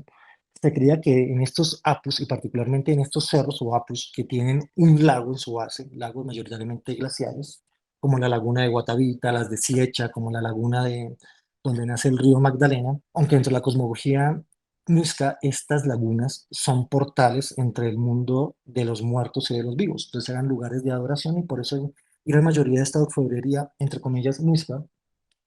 se creía que en estos apus, y particularmente en estos cerros o apus que tienen un lago en su base, lagos mayoritariamente glaciares, como la laguna de Guatavita, las de Siecha, como la laguna de donde nace el río Magdalena, aunque dentro de la cosmología muisca, estas lagunas son portales entre el mundo de los muertos y de los vivos. Entonces eran lugares de adoración y por eso y la mayoría de esta orfebrería, entre comillas, muisca,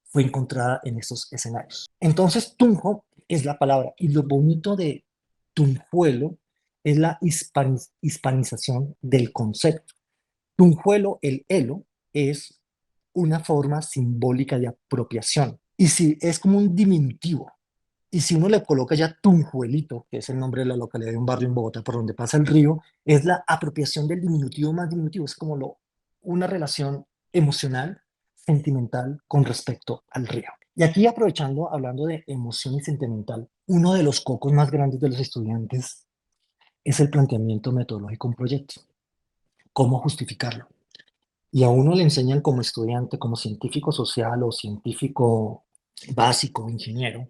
fue encontrada en estos escenarios. Entonces, Tunjo es la palabra, y lo bonito de Tunjuelo es la hispanización del concepto. Tunjuelo, el elo, es una forma simbólica de apropiación, y si es como un diminutivo, y si uno le coloca ya Tunjuelito, que es el nombre de la localidad de un barrio en Bogotá por donde pasa el río, es la apropiación del diminutivo más diminutivo, es como una relación emocional, sentimental con respecto al río. Y aquí aprovechando, hablando de emoción y sentimental, uno de los cocos más grandes de los estudiantes es el planteamiento metodológico de un proyecto. ¿Cómo justificarlo? Y a uno le enseñan como estudiante, como científico social o científico básico, ingeniero,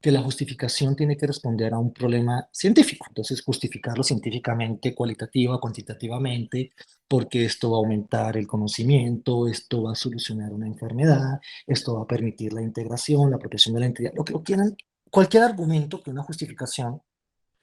que la justificación tiene que responder a un problema científico. Entonces, justificarlo científicamente, cualitativa, cuantitativamente, porque esto va a aumentar el conocimiento, esto va a solucionar una enfermedad, esto va a permitir la integración, la protección de la entidad, lo que lo quieran, cualquier argumento que una justificación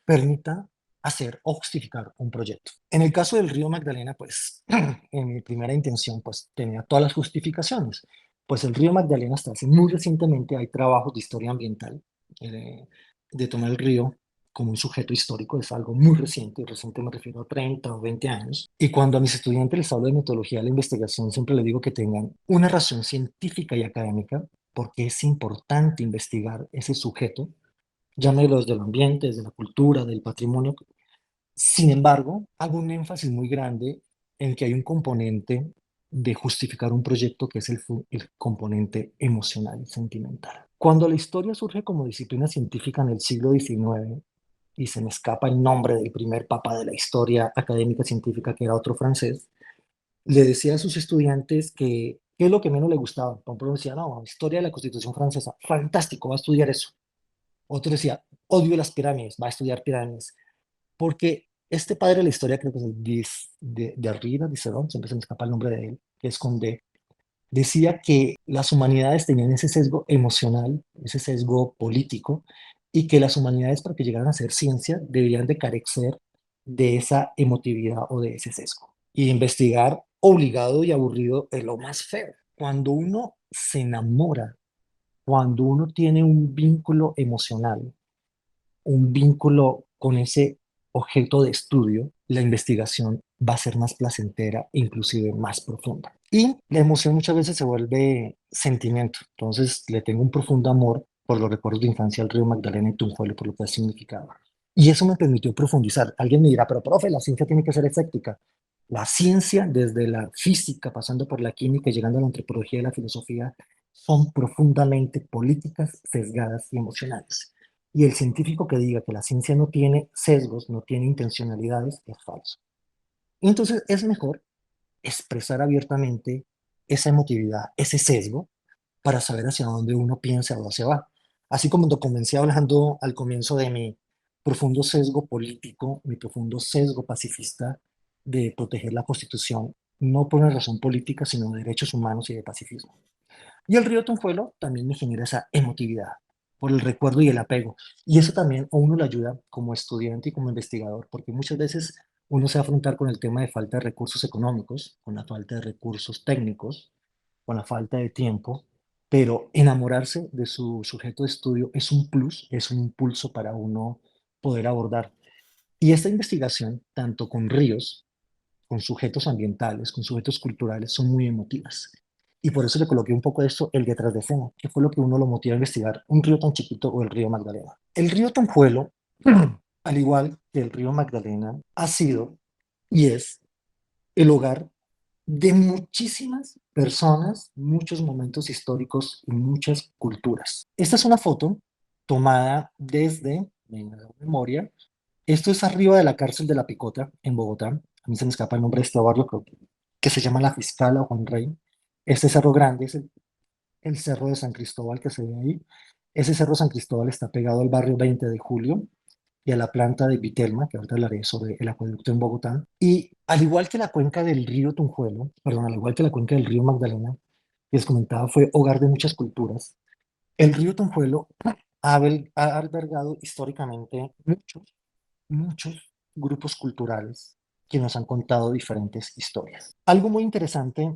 permita hacer o justificar un proyecto. En el caso del río Magdalena, pues en mi primera intención, pues tenía todas las justificaciones. Pues el río Magdalena hasta hace muy recientemente hay trabajos de historia ambiental de tomar el río como un sujeto histórico, es algo muy reciente, y reciente me refiero a 30 o 20 años. Y cuando a mis estudiantes les hablo de metodología de la investigación, siempre les digo que tengan una razón científica y académica, porque es importante investigar ese sujeto, llámelo desde el ambiente, desde la cultura, del patrimonio. Sin embargo, hago un énfasis muy grande en que hay un componente de justificar un proyecto que es el componente emocional y sentimental. Cuando la historia surge como disciplina científica en el siglo XIX, y se me escapa el nombre del primer papa de la historia académica científica, que era otro francés, le decía a sus estudiantes que qué es lo que menos le gustaba. Por ejemplo, decía, no, historia de la Constitución francesa, fantástico, va a estudiar eso. Otro decía, odio las pirámides, va a estudiar pirámides. Porque este padre de la historia, creo que es el de Arriba, Dicerón, siempre se me escapa el nombre de él, que es con D, decía que las humanidades tenían ese sesgo emocional, ese sesgo político, y que las humanidades para que llegaran a ser ciencia deberían de carecer de esa emotividad o de ese sesgo. Y investigar obligado y aburrido es lo más feo. Cuando uno se enamora, cuando uno tiene un vínculo emocional, un vínculo con ese objeto de estudio, la investigación va a ser más placentera e inclusive más profunda. Y la emoción muchas veces se vuelve sentimiento. Entonces le tengo un profundo amor por los recuerdos de infancia del río Magdalena y Tunjuelo, por lo que ha significado. Y eso me permitió profundizar. Alguien me dirá, pero profe, la ciencia tiene que ser escéptica. La ciencia, desde la física, pasando por la química, llegando a la antropología y la filosofía, son profundamente políticas, sesgadas y emocionales. Y el científico que diga que la ciencia no tiene sesgos, no tiene intencionalidades, es falso. Y entonces es mejor expresar abiertamente esa emotividad, ese sesgo, para saber hacia dónde uno piensa o hacia va. Así como lo comencé hablando al comienzo de mi profundo sesgo político, mi profundo sesgo pacifista de proteger la Constitución, no por una razón política, sino de derechos humanos y de pacifismo. Y el río Tunjuelo también me genera esa emotividad por el recuerdo y el apego. Y eso también a uno le ayuda como estudiante y como investigador, porque muchas veces uno se va a afrontar con el tema de falta de recursos económicos, con la falta de recursos técnicos, con la falta de tiempo, pero enamorarse de su sujeto de estudio es un plus, es un impulso para uno poder abordar. Y esta investigación, tanto con ríos, con sujetos ambientales, con sujetos culturales, son muy emotivas. Y por eso le coloqué un poco de esto, el detrás de escena, que fue lo que uno lo motiva a investigar, un río tan chiquito o el río Magdalena. El río Tonjuelo, al igual que el río Magdalena, ha sido y es el hogar de muchísimas personas, muchos momentos históricos y muchas culturas. Esta es una foto tomada desde, venga la memoria, esto es arriba de la cárcel de La Picota, en Bogotá. A mí se me escapa el nombre de este barrio, creo que se llama La Fiscala o Juan Rey. Este cerro grande es el cerro de San Cristóbal que se ve ahí. Ese cerro San Cristóbal está pegado al barrio 20 de Julio, y a la planta de Vitelma, que ahorita hablaré sobre el acueducto en Bogotá. Y al igual que la cuenca del río Tunjuelo, perdón, al igual que la cuenca del río Magdalena, que les comentaba, fue hogar de muchas culturas, el río Tunjuelo ha albergado históricamente muchos grupos culturales que nos han contado diferentes historias. Algo muy interesante,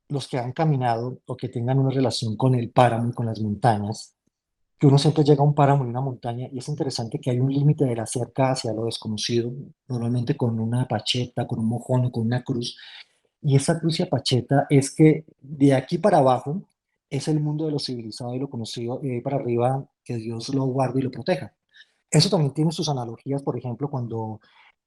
los que han caminado o que tengan una relación con el páramo y con las montañas, que uno siempre llega a un páramo y una montaña y es interesante que hay un límite de la cerca hacia lo desconocido, normalmente con una pacheta, con un mojón o con una cruz. Y esa cruz y pacheta es que de aquí para abajo es el mundo de lo civilizado y lo conocido, y de ahí para arriba que Dios lo guarde y lo proteja. Eso también tiene sus analogías, por ejemplo, cuando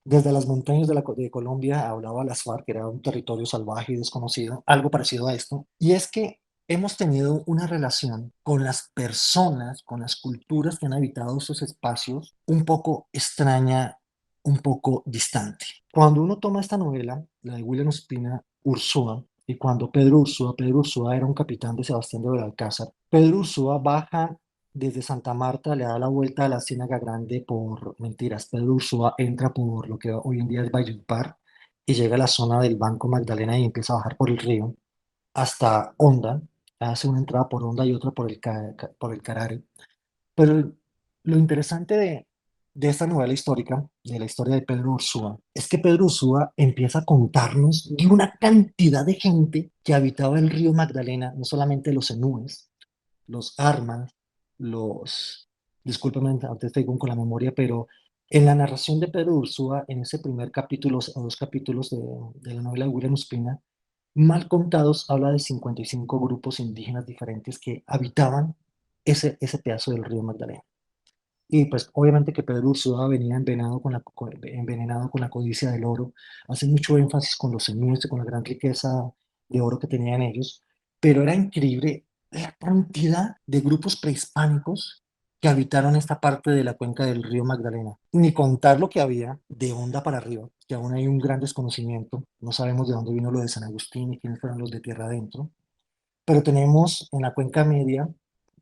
desde las montañas de Colombia hablaba las FARC, que era un territorio salvaje y desconocido, algo parecido a esto, y es que hemos tenido una relación con las personas, con las culturas que han habitado esos espacios, un poco extraña, un poco distante. Cuando uno toma esta novela, la de William Ospina, Ursúa, y cuando Pedro Ursúa era un capitán de Sebastián de Belalcázar, Pedro Ursúa baja desde Santa Marta, le da la vuelta a la Ciénaga Grande por mentiras. Pedro Ursúa entra por lo que hoy en día es Valledupar y llega a la zona del Banco Magdalena y empieza a bajar por el río hasta Honda. Hace una entrada por Honda y otra por por el Carare. Pero lo interesante de esta novela histórica, de la historia de Pedro Ursúa, es que Pedro Ursúa empieza a contarnos de una cantidad de gente que habitaba el río Magdalena, no solamente los zenúes, los armas, los... Discúlpame, antes estoy con la memoria, pero en la narración de Pedro Ursúa, en ese primer capítulo o dos capítulos de la novela de William Ospina, mal contados, habla de 55 grupos indígenas diferentes que habitaban ese pedazo del río Magdalena. Y pues obviamente que Pedro Ursúa venía envenenado con la codicia del oro, hace mucho énfasis con los señuelos, con la gran riqueza de oro que tenían ellos, pero era increíble la cantidad de grupos prehispánicos que habitaron esta parte de la cuenca del río Magdalena. Ni contar lo que había de Honda para arriba, que aún hay un gran desconocimiento, no sabemos de dónde vino lo de San Agustín y quiénes fueron los de tierra adentro, pero tenemos en la cuenca media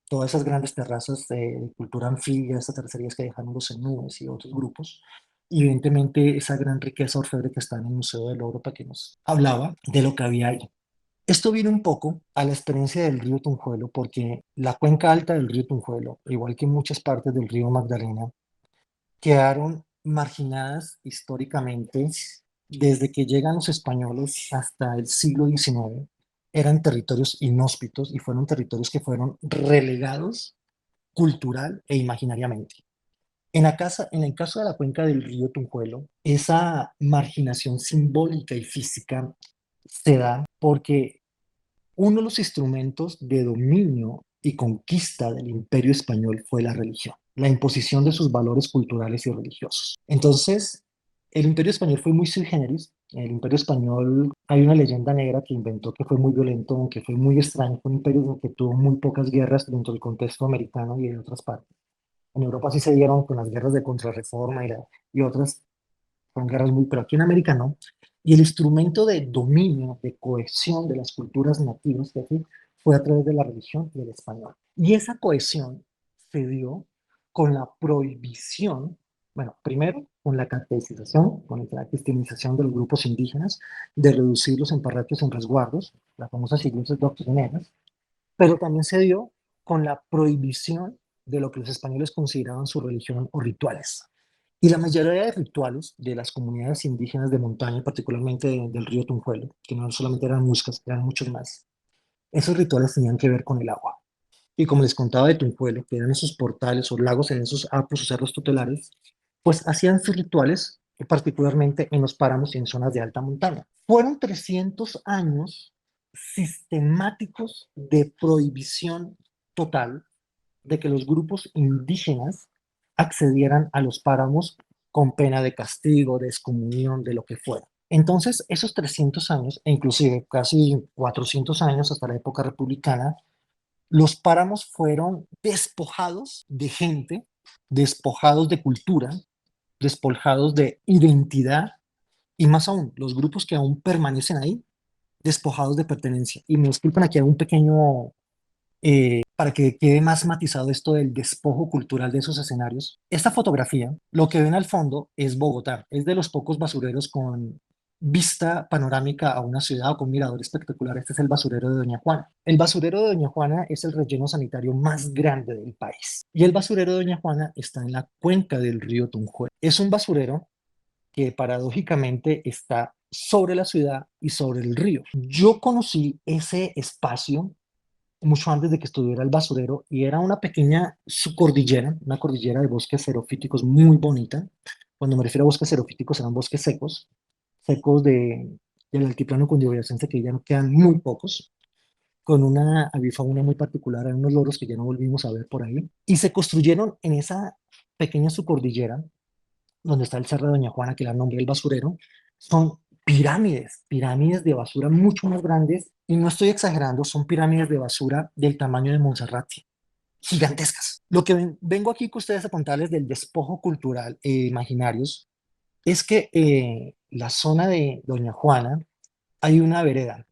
todas esas grandes terrazas de cultura anfibia, estas terracerías que dejaron los zenúes y otros grupos. Y evidentemente esa gran riqueza orfebre que está en el Museo del Oro para que nos hablaba de lo que había ahí. Esto viene un poco a la experiencia del río Tunjuelo, porque la cuenca alta del río Tunjuelo, igual que muchas partes del río Magdalena, quedaron marginadas históricamente desde que llegan los españoles hasta el siglo XIX. Eran territorios inhóspitos y fueron territorios que fueron relegados cultural e imaginariamente. En el caso de la cuenca del río Tunjuelo, esa marginación simbólica y física se da porque uno de los instrumentos de dominio y conquista del imperio español fue la religión, la imposición de sus valores culturales y religiosos. Entonces, el imperio español fue muy sui generis. El imperio español, hay una leyenda negra que inventó que fue muy violento, que fue muy extraño, fue un imperio que tuvo muy pocas guerras dentro del contexto americano y de otras partes. En Europa sí se dieron con las guerras de contrarreforma y otras con guerras muy, pero aquí en América no. Y el instrumento de dominio, de cohesión de las culturas nativas de aquí fue a través de la religión y el español. Y esa cohesión se dio con la prohibición, bueno, primero con la catecización, con la cristianización de los grupos indígenas, de reducirlos en parroquias en resguardos, las famosas iglesias doctrineras, pero también se dio con la prohibición de lo que los españoles consideraban su religión o rituales. Y la mayoría de rituales de las comunidades indígenas de montaña, particularmente del río Tunjuelo, que no solamente eran muiscas, eran muchos más, esos rituales tenían que ver con el agua. Y como les contaba de Tunjuelo, que eran esos portales o lagos en esos apus o cerros tutelares, pues hacían sus rituales, particularmente en los páramos y en zonas de alta montaña. Fueron 300 años sistemáticos de prohibición total de que los grupos indígenas accedieran a los páramos con pena de castigo, de excomunión, de lo que fuera. Entonces, esos 300 años, e inclusive casi 400 años hasta la época republicana, los páramos fueron despojados de gente, despojados de cultura, despojados de identidad y más aún, los grupos que aún permanecen ahí, despojados de pertenencia. Y me disculpan, aquí hay un pequeño para que quede más matizado esto del despojo cultural de esos escenarios. Esta fotografía, lo que ven al fondo es Bogotá, es de los pocos basureros con vista panorámica a una ciudad o con mirador espectacular. Este es el basurero de Doña Juana. El basurero de Doña Juana es el relleno sanitario más grande del país. Y el basurero de Doña Juana está en la cuenca del río Tunjuelo. Es un basurero que paradójicamente está sobre la ciudad y sobre el río. Yo conocí ese espacio mucho antes de que estuviera el basurero y era una pequeña subcordillera, una cordillera de bosques xerófiticos muy bonita. Cuando me refiero a bosques xerófiticos eran bosques secos, secos del altiplano cundiboyacense, que ya no quedan muy pocos, con una avifauna muy particular, hay unos loros que ya no volvimos a ver por ahí, y se construyeron en esa pequeña subcordillera donde está el Cerro de Doña Juana, que le da nombre el basurero, son pirámides, pirámides de basura mucho más grandes, y no estoy exagerando, son pirámides de basura del tamaño de Monserrate, gigantescas. Lo que vengo aquí con ustedes a contarles del despojo cultural e imaginarios es que la zona de Doña Juana hay una vereda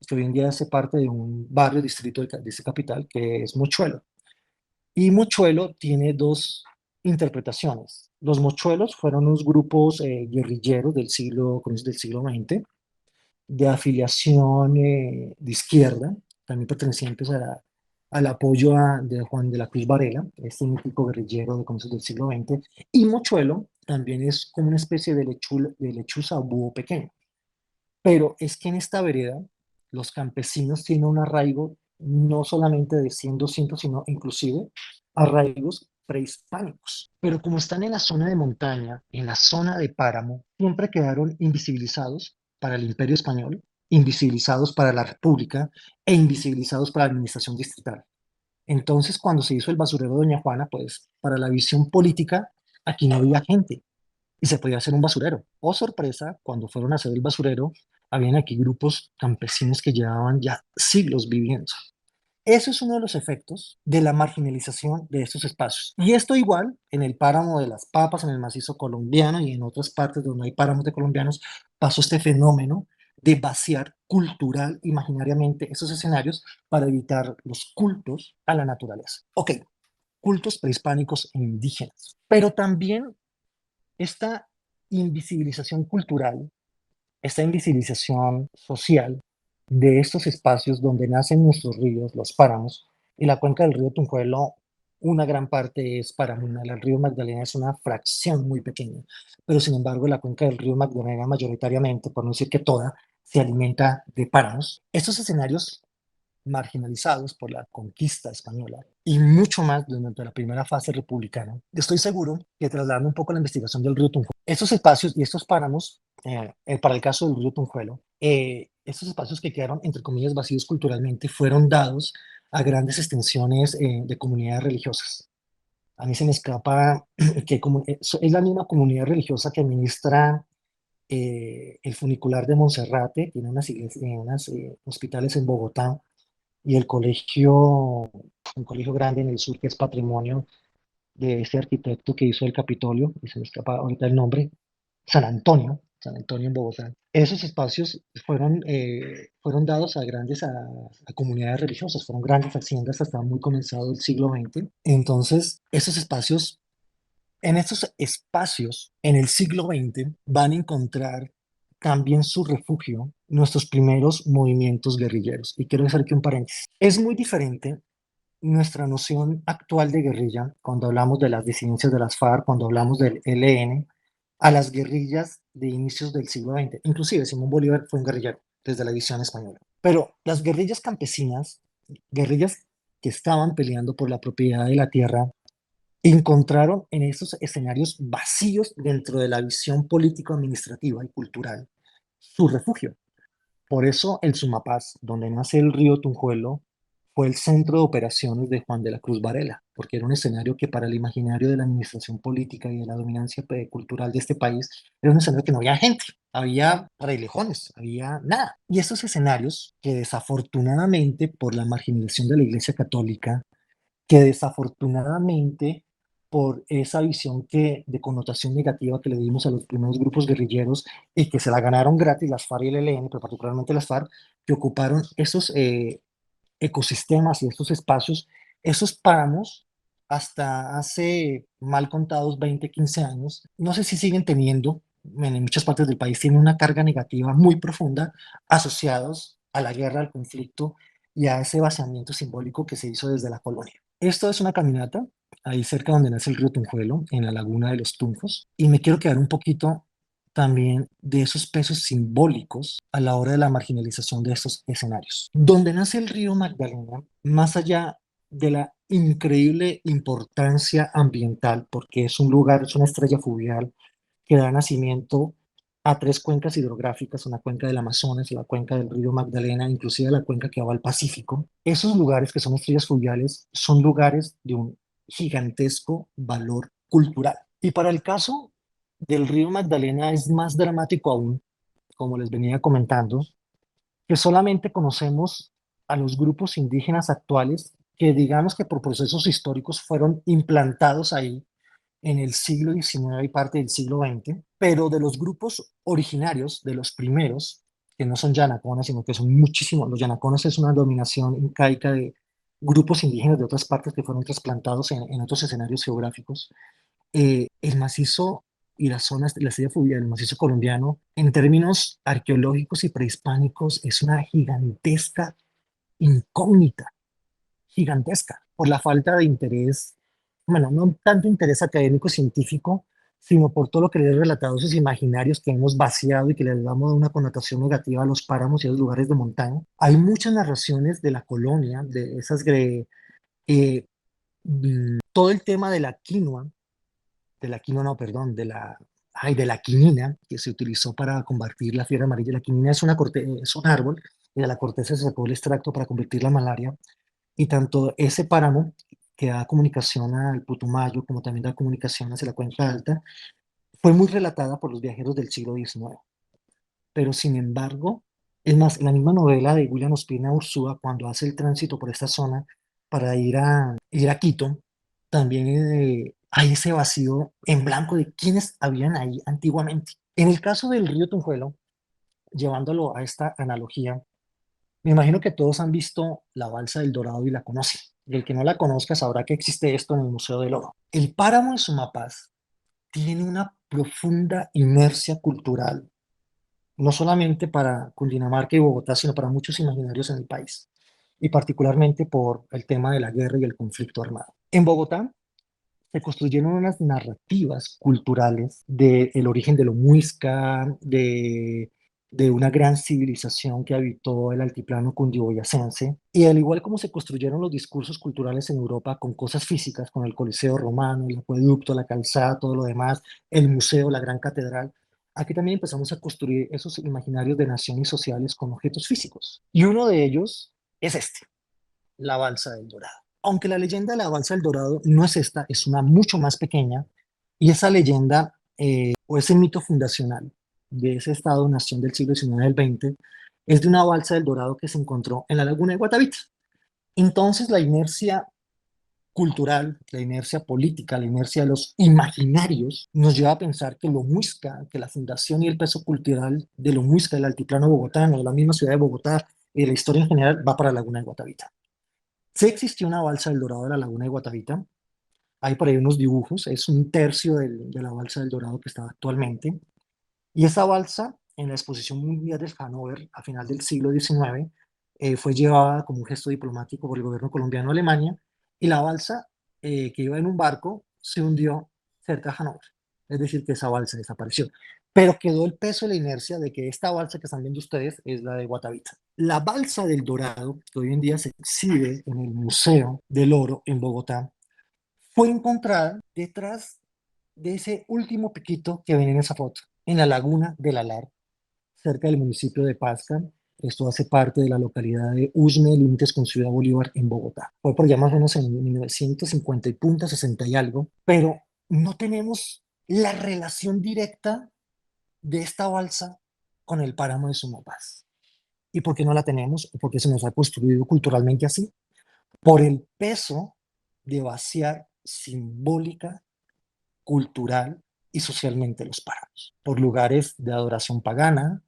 que hoy en día hace parte de un barrio distrito de esta capital, que es Mochuelo. Y Mochuelo tiene dos interpretaciones. Los mochuelos fueron unos grupos guerrilleros comienzos del siglo XX, de afiliación de izquierda, también pertenecientes al apoyo de Juan de la Cruz Varela, este mítico guerrillero de comienzos del siglo XX. Y mochuelo también es como una especie de lechuza o búho pequeño. Pero es que en esta vereda los campesinos tienen un arraigo no solamente de 100, 200, sino inclusive arraigos prehispánicos. Pero como están en la zona de montaña, en la zona de páramo, siempre quedaron invisibilizados para el Imperio Español, invisibilizados para la República e invisibilizados para la administración distrital. Entonces, cuando se hizo el basurero de Doña Juana, pues para la visión política, aquí no había gente y se podía hacer un basurero. Oh, sorpresa, cuando fueron a hacer el basurero, habían aquí grupos campesinos que llevaban ya siglos viviendo. Eso es uno de los efectos de la marginalización de estos espacios. Y esto igual en el páramo de las Papas, en el macizo colombiano y en otras partes donde hay páramos de colombianos, pasó este fenómeno de vaciar cultural, imaginariamente, esos escenarios para evitar los cultos a la naturaleza. Ok, cultos prehispánicos e indígenas. Pero también esta invisibilización cultural, esta invisibilización social de estos espacios donde nacen nuestros ríos, los páramos, y la cuenca del río Tunjuelo, una gran parte es paramuna. El río Magdalena es una fracción muy pequeña, pero sin embargo la cuenca del río Magdalena mayoritariamente, por no decir que toda, se alimenta de páramos. Estos escenarios marginalizados por la conquista española y mucho más durante la primera fase republicana. Estoy seguro que trasladando un poco la investigación del río Tunjuelo, estos espacios y estos páramos, para el caso del río Tunjuelo, estos espacios que quedaron, entre comillas, vacíos culturalmente, fueron dados a grandes extensiones de comunidades religiosas. A mí se me escapa que es la misma comunidad religiosa que administra el funicular de Monserrate, tiene unas, hospitales en Bogotá, y un colegio grande en el sur que es patrimonio de ese arquitecto que hizo el Capitolio, y se me escapa ahorita el nombre, San Antonio en Bogotá. Esos espacios fueron dados a comunidades religiosas, fueron grandes haciendas hasta muy comenzado el siglo XX. Entonces, en estos espacios, en el siglo XX, van a encontrar también su refugio nuestros primeros movimientos guerrilleros. Y quiero hacer aquí un paréntesis. Es muy diferente nuestra noción actual de guerrilla, cuando hablamos de las disidencias de las FARC, cuando hablamos del ELN, a las guerrillas de inicios del siglo XX. Inclusive Simón Bolívar fue un guerrillero desde la división española. Pero las guerrillas campesinas, guerrillas que estaban peleando por la propiedad de la tierra, encontraron en esos escenarios vacíos dentro de la visión político-administrativa y cultural su refugio. Por eso el Sumapaz, donde nace el río Tunjuelo, fue el centro de operaciones de Juan de la Cruz Varela, porque era un escenario que para el imaginario de la administración política y de la dominancia cultural de este país, era un escenario que no había gente, había frailejones, había nada. Y estos escenarios que desafortunadamente por la marginalización de la Iglesia Católica, que desafortunadamente por esa visión de connotación negativa que le dimos a los primeros grupos guerrilleros y que se la ganaron gratis las FARC y el ELN, pero particularmente las FARC, que ocuparon esos ecosistemas y estos espacios, esos páramos, hasta hace mal contados 20, 15 años, no sé si siguen teniendo, en muchas partes del país, tienen una carga negativa muy profunda asociados a la guerra, al conflicto y a ese vaciamiento simbólico que se hizo desde la colonia. Esto es una caminata ahí cerca donde nace el río Tunjuelo, en la laguna de los Tunjos, y me quiero quedar un poquito también de esos pesos simbólicos a la hora de la marginalización de estos escenarios. Donde nace el río Magdalena, más allá de la increíble importancia ambiental, porque es un lugar, es una estrella fluvial que da nacimiento a tres cuencas hidrográficas, una cuenca del Amazonas, la cuenca del río Magdalena, inclusive la cuenca que va al Pacífico. Esos lugares que son estrellas fluviales son lugares de un gigantesco valor cultural. Y para el caso del río Magdalena es más dramático aún, como les venía comentando, que solamente conocemos a los grupos indígenas actuales que digamos que por procesos históricos fueron implantados ahí en el siglo XIX y parte del siglo XX, pero de los grupos originarios, de los primeros, que no son yanaconas, sino que son muchísimos, los yanaconas es una dominación incaica de grupos indígenas de otras partes que fueron trasplantados en otros escenarios geográficos. El macizo y las zonas de la estrella fluvial, el macizo colombiano, en términos arqueológicos y prehispánicos, es una gigantesca incógnita, gigantesca, por la falta de interés, bueno, no tanto interés académico científico, sino por todo lo que les he relatado, esos imaginarios que hemos vaciado y que les damos una connotación negativa a los páramos y a los lugares de montaña. Hay muchas narraciones de la colonia, de esas, todo el tema de la quinoa, no, perdón, de la quinina que se utilizó para combatir la fiebre amarilla. La quinina es, es un árbol y de la corteza se sacó el extracto para combatir la malaria. Y tanto ese páramo que da comunicación al Putumayo, como también da comunicación hacia la Cuenca Alta, fue muy relatada por los viajeros del siglo XIX. Pero sin embargo, es más, la misma novela de William Ospina Ursúa, cuando hace el tránsito por esta zona para ir a Quito, también hay ese vacío en blanco de quiénes habían ahí antiguamente. En el caso del río Tunjuelo, llevándolo a esta analogía, me imagino que todos han visto la Balsa del Dorado y la conocen. Y el que no la conozca sabrá que existe esto en el Museo del Oro. El páramo de Sumapaz tiene una profunda inercia cultural, no solamente para Cundinamarca y Bogotá, sino para muchos imaginarios en el país, y particularmente por el tema de la guerra y el conflicto armado. En Bogotá se construyeron unas narrativas culturales del origen de lo muisca, de una gran civilización que habitó el altiplano cundiboyacense, y al igual como se construyeron los discursos culturales en Europa con cosas físicas, con el Coliseo romano, el acueducto, la calzada, todo lo demás, el museo, la gran catedral, aquí también empezamos a construir esos imaginarios de naciones sociales con objetos físicos. Y uno de ellos es este, la Balsa del Dorado. Aunque la leyenda de la Balsa del Dorado no es esta, es una mucho más pequeña, y esa leyenda o ese mito fundacional de ese Estado-nación del siglo XIX y del XX es de una balsa del Dorado que se encontró en la laguna de Guatavita. Entonces la inercia cultural, la inercia política, la inercia de los imaginarios nos lleva a pensar que lo muisca, que la fundación y el peso cultural de lo muisca, del altiplano bogotano, de la misma ciudad de Bogotá y de la historia en general va para la laguna de Guatavita. Sí existió una balsa del Dorado de la laguna de Guatavita. Hay por ahí unos dibujos, es un tercio de la balsa del Dorado que está actualmente. Y esa balsa, en la exposición mundial del Hannover a final del siglo XIX, fue llevada como un gesto diplomático por el gobierno colombiano a Alemania, y la balsa, que iba en un barco, se hundió cerca de Hannover. Es decir, que esa balsa desapareció. Pero quedó el peso y la inercia de que esta balsa que están viendo ustedes es la de Guatavita. La balsa del Dorado, que hoy en día se exhibe en el Museo del Oro en Bogotá, fue encontrada detrás de ese último piquito que ven en esa foto, en la laguna del Alar, cerca del municipio de Pasca. Esto hace parte de la localidad de Usme, límites con Ciudad Bolívar en Bogotá. Fue por allá más o menos en 1950 y punta, 60 y algo, pero no tenemos la relación directa de esta balsa con el páramo de Sumapaz. ¿Y por qué no la tenemos? Porque se nos ha construido culturalmente así, por el peso de vaciar simbólica, cultural y socialmente los páramos, por lugares de adoración pagana,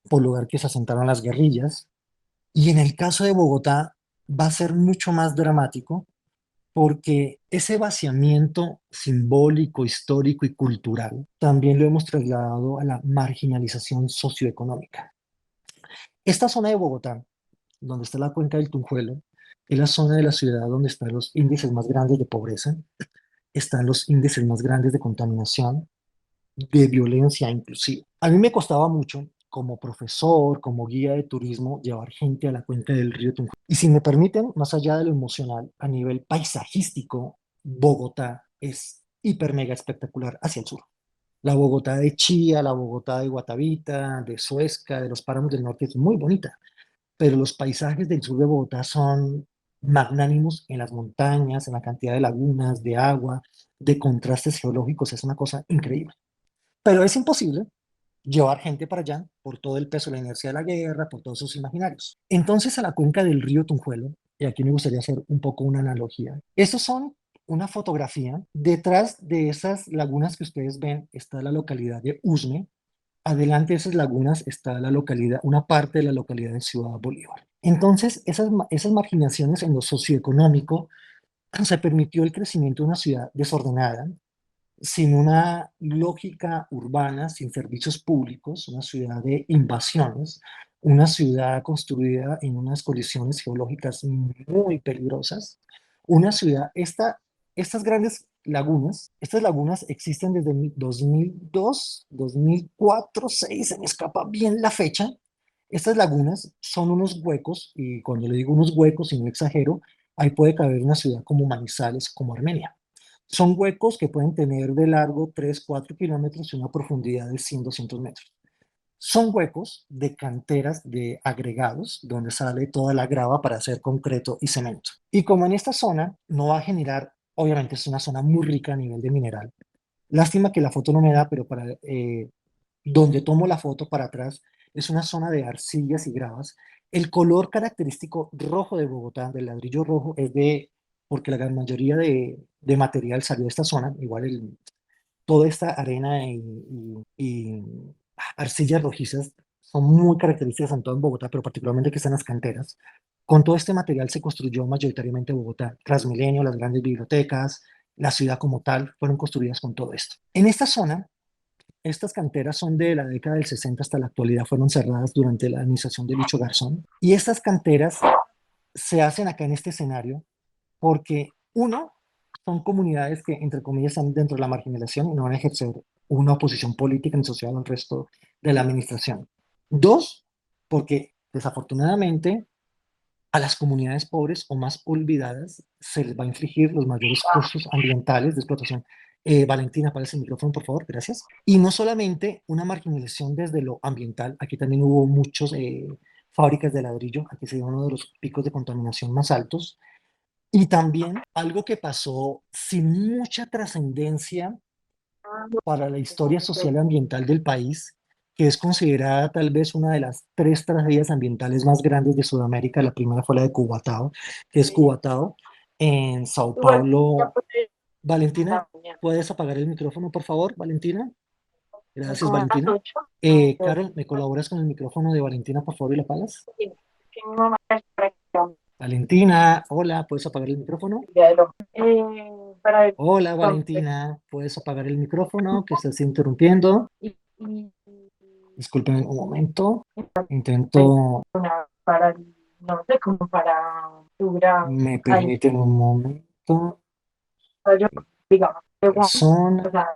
por lugar que se asentaron las guerrillas. Y en el caso de Bogotá, va a ser mucho más dramático porque ese vaciamiento simbólico, histórico y cultural también lo hemos trasladado a la marginalización socioeconómica. Esta zona de Bogotá, donde está la cuenca del Tunjuelo, es la zona de la ciudad donde están los índices más grandes de pobreza, están los índices más grandes de contaminación, de violencia inclusive. A mí me costaba mucho, como profesor, como guía de turismo, llevar gente a la cuenca del río Tunjuelo. Y si me permiten, más allá de lo emocional, a nivel paisajístico, Bogotá es hiper mega espectacular hacia el sur. La Bogotá de Chía, la Bogotá de Guatavita, de Suezca, de los páramos del norte es muy bonita, pero los paisajes del sur de Bogotá son magnánimos en las montañas, en la cantidad de lagunas, de agua, de contrastes geológicos, es una cosa increíble. Pero es imposible llevar gente para allá por todo el peso de la inercia de la guerra, por todos sus imaginarios. Entonces, a la cuenca del río Tunjuelo, y aquí me gustaría hacer un poco una analogía, estos son una fotografía. Detrás de esas lagunas que ustedes ven está la localidad de Usme. Adelante de esas lagunas está la localidad, una parte de la localidad de Ciudad Bolívar. Entonces, esas marginaciones en lo socioeconómico se permitió el crecimiento de una ciudad desordenada, sin una lógica urbana, sin servicios públicos, una ciudad de invasiones, una ciudad construida en unas condiciones geológicas muy peligrosas, una ciudad, estas grandes lagunas, estas lagunas existen desde 2002, 2004, 2006, se me escapa bien la fecha. Estas lagunas son unos huecos, y cuando le digo unos huecos, y no exagero, ahí puede caber una ciudad como Manizales, como Armenia. Son huecos que pueden tener de largo 3, 4 kilómetros y una profundidad de 100, 200 metros. Son huecos de canteras de agregados donde sale toda la grava para hacer concreto y cemento. Y como en esta zona no va a generar, obviamente es una zona muy rica a nivel de mineral. Lástima que la foto no me da, pero para donde tomo la foto para atrás es una zona de arcillas y gravas. El color característico rojo de Bogotá, del ladrillo rojo, es de, porque la gran mayoría de material salió de esta zona, igual toda esta arena y arcillas rojizas son muy características en todo Bogotá, pero particularmente que están las canteras. Con todo este material se construyó mayoritariamente Bogotá. Transmilenio, las grandes bibliotecas, la ciudad como tal, fueron construidas con todo esto. En esta zona, estas canteras son de la década del 60 hasta la actualidad, fueron cerradas durante la administración de Lucho Garzón. Y estas canteras se hacen acá en este escenario porque, uno, son comunidades que, entre comillas, están dentro de la marginalización y no van a ejercer una oposición política ni social al resto de la administración. Dos, porque desafortunadamente a las comunidades pobres o más olvidadas se les va a infligir los mayores costos ambientales de explotación. Valentina, apaga el micrófono, por favor, gracias. Y no solamente una marginalización desde lo ambiental, aquí también hubo muchas fábricas de ladrillo, aquí se dio uno de los picos de contaminación más altos, y también algo que pasó sin mucha trascendencia para la historia social y ambiental del país, que es considerada tal vez una de las 3 tragedias ambientales más grandes de Sudamérica. La primera fue la de Cubatao, que es Cubatao en Sao Paulo. Valentina, ¿puedes apagar el micrófono, por favor, Valentina? Gracias, Valentina. Carol, ¿me colaboras con el micrófono de Valentina, por favor, y lo apagas? Valentina, hola, ¿puedes apagar el micrófono? Hola, Valentina, ¿puedes apagar el micrófono que estás interrumpiendo? Disculpen un momento. Intento. Me permiten un momento. Persona.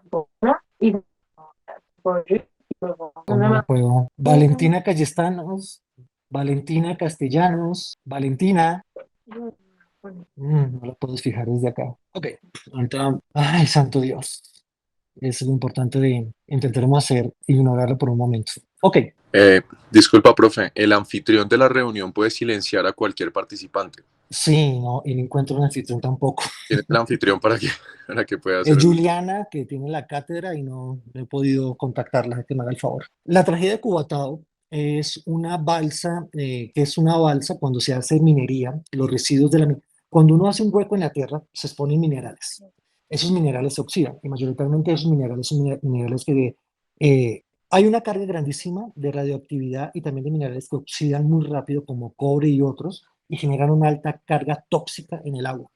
¿Cómo lo puedo? Valentina Cayestanos. Valentina Castellanos. Valentina. No lo puedes fijar desde acá. Ok. Ay, santo Dios. Eso es lo importante de intentaremos hacer, ignorarlo por un momento. Ok. Disculpa, profe, el anfitrión de la reunión puede silenciar a cualquier participante. Sí, no, y no encuentro un anfitrión tampoco. ¿Quién es el anfitrión para que pueda hacer? Es Juliana, que tiene la cátedra y no he podido contactarla, que me haga el favor. La tragedia de Cubatao es una balsa, que es una balsa cuando se hace minería, los residuos de la cuando uno hace un hueco en la tierra, se exponen minerales. Esos minerales se oxidan y mayoritariamente esos minerales son minerales que hay una carga grandísima de radioactividad y también de minerales que oxidan muy rápido como cobre y otros y generan una alta carga tóxica en el agua.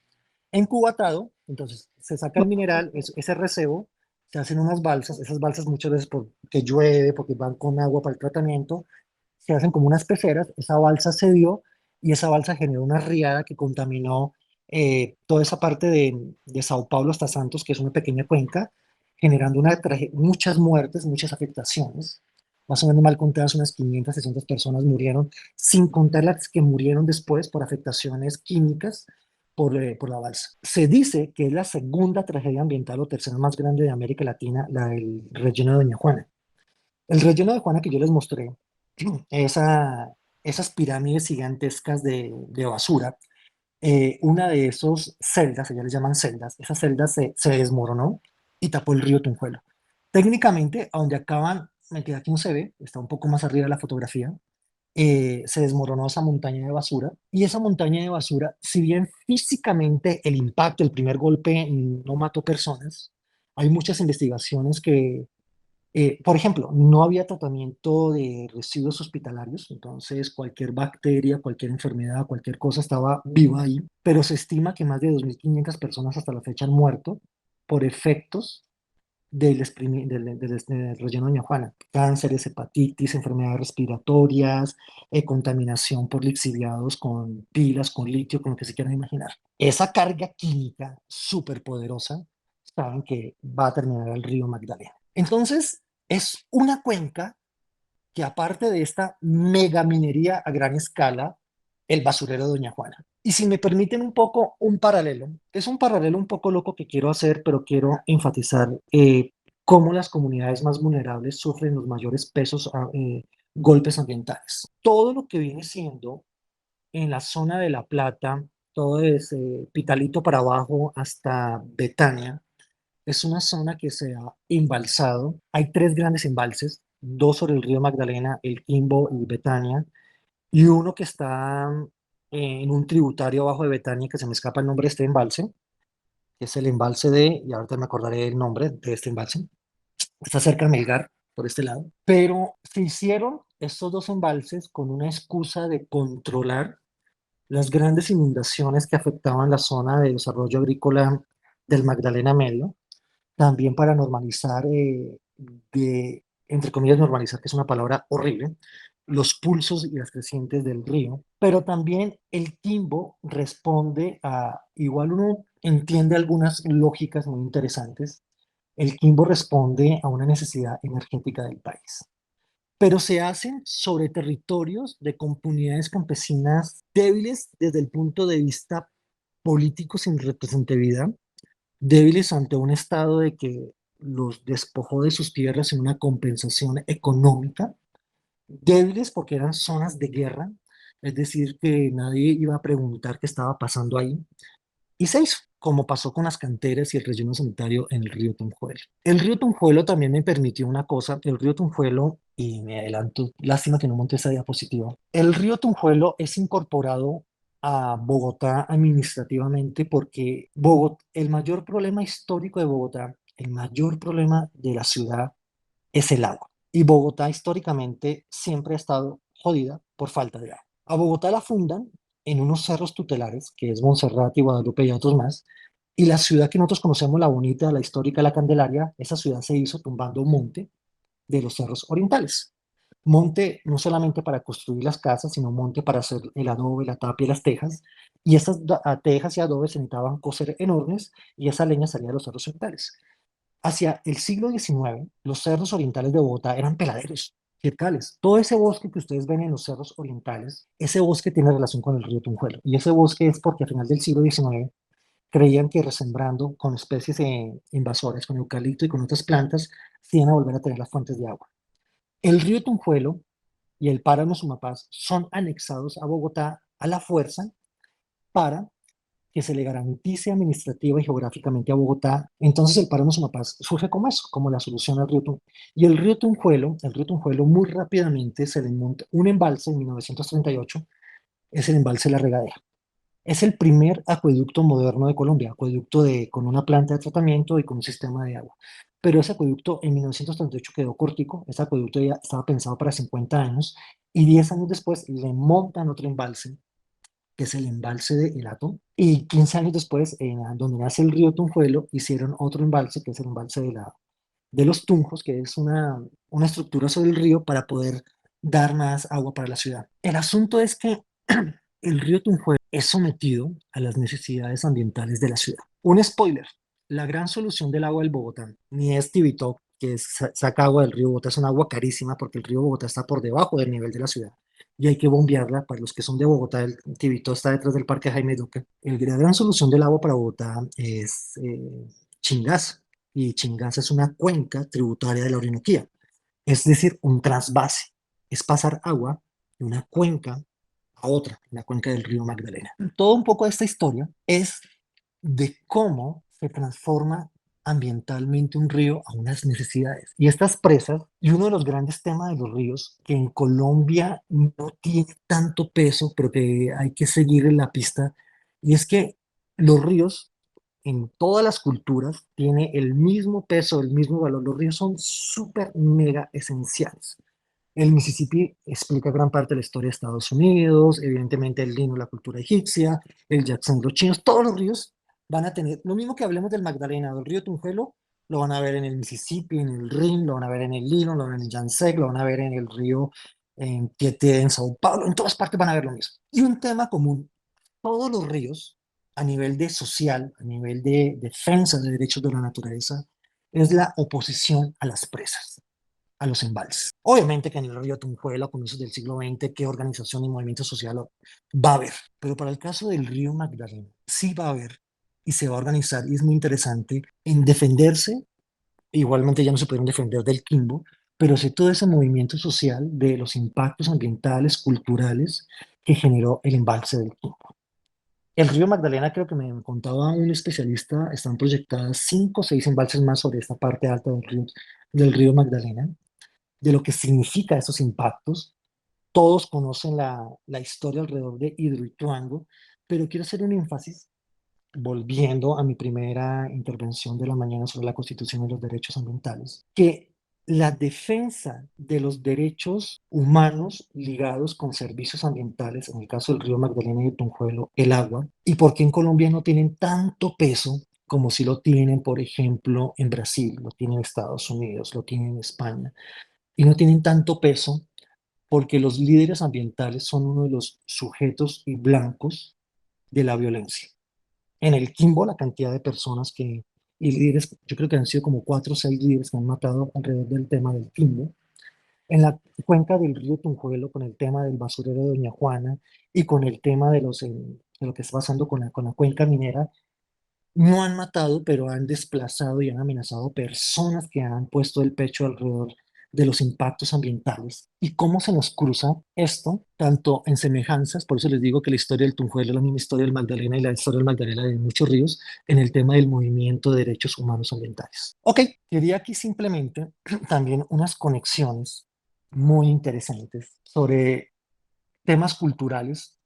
Encubatado, entonces se saca el mineral, ese recebo, se hacen unas balsas, esas balsas muchas veces porque llueve, porque van con agua para el tratamiento, se hacen como unas peceras, esa balsa se dio y esa balsa generó una riada que contaminó toda esa parte de Sao Paulo hasta Santos, que es una pequeña cuenca, generando muchas muertes, muchas afectaciones. Más o menos mal contadas, unas 500, 600 personas murieron, sin contar las que murieron después por afectaciones químicas por la balsa. Se dice que es la segunda tragedia ambiental o tercera más grande de América Latina, la del relleno de Doña Juana. El relleno de Juana que yo les mostré, esas pirámides gigantescas de basura, una de esos celdas, ellas les llaman celdas, esas celdas se desmoronó y tapó el río Tunjuelo. Técnicamente, a donde acaban, mentira, aquí no se ve, está un poco más arriba de la fotografía, se desmoronó esa montaña de basura y esa montaña de basura, si bien físicamente el impacto, el primer golpe no mató personas, hay muchas investigaciones que por ejemplo, no había tratamiento de residuos hospitalarios, entonces cualquier bacteria, cualquier enfermedad, cualquier cosa estaba viva ahí, pero se estima que más de 2.500 personas hasta la fecha han muerto por efectos del relleno de Doña Juana. Cánceres, hepatitis, enfermedades respiratorias, contaminación por lixiviados con pilas, con litio, con lo que se quieran imaginar. Esa carga química súper poderosa, saben que va a terminar el río Magdalena. Entonces, es una cuenca que aparte de esta megaminería a gran escala, el basurero de Doña Juana. Y si me permiten un poco un paralelo, es un paralelo un poco loco que quiero hacer, pero quiero enfatizar cómo las comunidades más vulnerables sufren los mayores golpes ambientales. Todo lo que viene siendo en la zona de La Plata, todo desde Pitalito para abajo hasta Betania, es una zona que se ha embalsado. Hay tres grandes embalses, dos sobre el río Magdalena, el Quimbo y Betania, y uno que está en un tributario abajo de Betania, que se me escapa el nombre de este embalse, que es el embalse y ahorita me acordaré el nombre de este embalse, está cerca de Melgar, por este lado, pero se hicieron estos dos embalses con una excusa de controlar las grandes inundaciones que afectaban la zona de desarrollo agrícola del Magdalena Medio, también para normalizar, entre comillas, normalizar, que es una palabra horrible, los pulsos y las crecientes del río, pero también el Quimbo responde igual uno entiende algunas lógicas muy interesantes, el Quimbo responde a una necesidad energética del país, pero se hacen sobre territorios de comunidades campesinas débiles desde el punto de vista político sin representatividad, débiles ante un Estado de que los despojó de sus tierras en una compensación económica, débiles porque eran zonas de guerra, es decir, que nadie iba a preguntar qué estaba pasando ahí, y se hizo, como pasó con las canteras y el relleno sanitario en el río Tunjuelo. El río Tunjuelo también me permitió una cosa, el río Tunjuelo, y me adelanto, lástima que no monté esa diapositiva, el río Tunjuelo es incorporado a Bogotá administrativamente porque el mayor problema histórico de Bogotá, el mayor problema de la ciudad es el agua. Y Bogotá históricamente siempre ha estado jodida por falta de agua. A Bogotá la fundan en unos cerros tutelares, que es Monserrate y Guadalupe y otros más, y la ciudad que nosotros conocemos, la bonita, la histórica, la Candelaria, esa ciudad se hizo tumbando un monte de los cerros orientales. Monte no solamente para construir las casas, sino monte para hacer el adobe, la tapia y las tejas, y esas tejas y adobes se necesitaban coser enormes, y esa leña salía de los cerros orientales. Hacia el siglo XIX, los cerros orientales de Bogotá eran peladeros, cercales. Todo ese bosque que ustedes ven en los cerros orientales, ese bosque tiene relación con el río Tunjuelo. Y ese bosque es porque a final del siglo XIX creían que resembrando con especies invasoras, con eucalipto y con otras plantas, se iban a volver a tener las fuentes de agua. El río Tunjuelo y el páramo Sumapaz son anexados a Bogotá a la fuerza para que se le garantice administrativa y geográficamente a Bogotá. Entonces el páramo Sumapaz surge como eso, como la solución al río Tunjuelo. Y el río Tunjuelo muy rápidamente se le monta un embalse en 1938, es el embalse La Regadera. Es el primer acueducto moderno de Colombia, acueducto con una planta de tratamiento y con un sistema de agua. Pero ese acueducto en 1938 quedó cortico, ese acueducto ya estaba pensado para 50 años, y 10 años después le montan otro embalse que es el embalse de El Hato, y 15 años después, donde nace el río Tunjuelo, hicieron otro embalse, que es el embalse de los Tunjos, que es una estructura sobre el río para poder dar más agua para la ciudad. El asunto es que el río Tunjuelo es sometido a las necesidades ambientales de la ciudad. Un spoiler, la gran solución del agua del Bogotá ni es Tibito, que saca agua del río Bogotá, es un agua carísima porque el río Bogotá está por debajo del nivel de la ciudad y hay que bombearla. Para los que son de Bogotá, el Tibito está detrás del Parque Jaime Duque. La gran solución del agua para Bogotá es Chingaza, y Chingaza es una cuenca tributaria de la Orinoquía, es decir, un trasvase, es pasar agua de una cuenca a otra, la cuenca del río Magdalena. Todo un poco de esta historia es de cómo se transforma ambientalmente un río a unas necesidades. Y estas presas, y uno de los grandes temas de los ríos, que en Colombia no tiene tanto peso, pero que hay que seguir en la pista, y es que los ríos en todas las culturas tiene el mismo peso, el mismo valor. Los ríos son súper mega esenciales. El Mississippi explica gran parte de la historia de Estados Unidos, evidentemente el Nilo, la cultura egipcia, el Yangtze, los chinos, todos los ríos van a tener, lo mismo que hablemos del Magdalena, del río Tunjuelo, lo van a ver en el Mississippi, en el Rin, lo van a ver en el Nilo, lo van a ver en el Yangtze, lo van a ver en el río en Tieté, en Sao Paulo, en todas partes van a ver lo mismo. Y un tema común, todos los ríos, a nivel de social, a nivel de defensa de derechos de la naturaleza, es la oposición a las presas, a los embalses. Obviamente que en el río Tunjuelo, a comienzos del siglo XX, qué organización y movimiento social va a haber, pero para el caso del río Magdalena, sí va a haber y se va a organizar, y es muy interesante en defenderse. Igualmente ya no se pudieron defender del Quimbo, pero sí todo ese movimiento social de los impactos ambientales, culturales que generó el embalse del Quimbo. El río Magdalena, creo que me contaba un especialista, están proyectadas 5 o 6 embalses más sobre esta parte alta del río Magdalena, de lo que significa esos impactos. Todos conocen la historia alrededor de Hidroituango, pero quiero hacer un énfasis, volviendo a mi primera intervención de la mañana sobre la Constitución y los derechos ambientales, que la defensa de los derechos humanos ligados con servicios ambientales, en el caso del río Magdalena y de Tunjuelo, el agua, y por qué en Colombia no tienen tanto peso como si lo tienen, por ejemplo, en Brasil, lo tienen en Estados Unidos, lo tienen en España, y no tienen tanto peso porque los líderes ambientales son uno de los sujetos y blancos de la violencia. En el Quimbo, la cantidad de personas y líderes, yo creo que han sido como 4 o 6 líderes que han matado alrededor del tema del Quimbo. En la cuenca del río Tunjuelo, con el tema del basurero de Doña Juana y con el tema de lo que está pasando con la cuenca minera, no han matado, pero han desplazado y han amenazado personas que han puesto el pecho alrededor de los impactos ambientales. Y cómo se nos cruza esto, tanto en semejanzas, por eso les digo que la historia del Tunjuelo es la misma historia del Magdalena y la historia del Magdalena de muchos ríos, en el tema del movimiento de derechos humanos ambientales. Ok, quería aquí simplemente también unas conexiones muy interesantes sobre temas culturales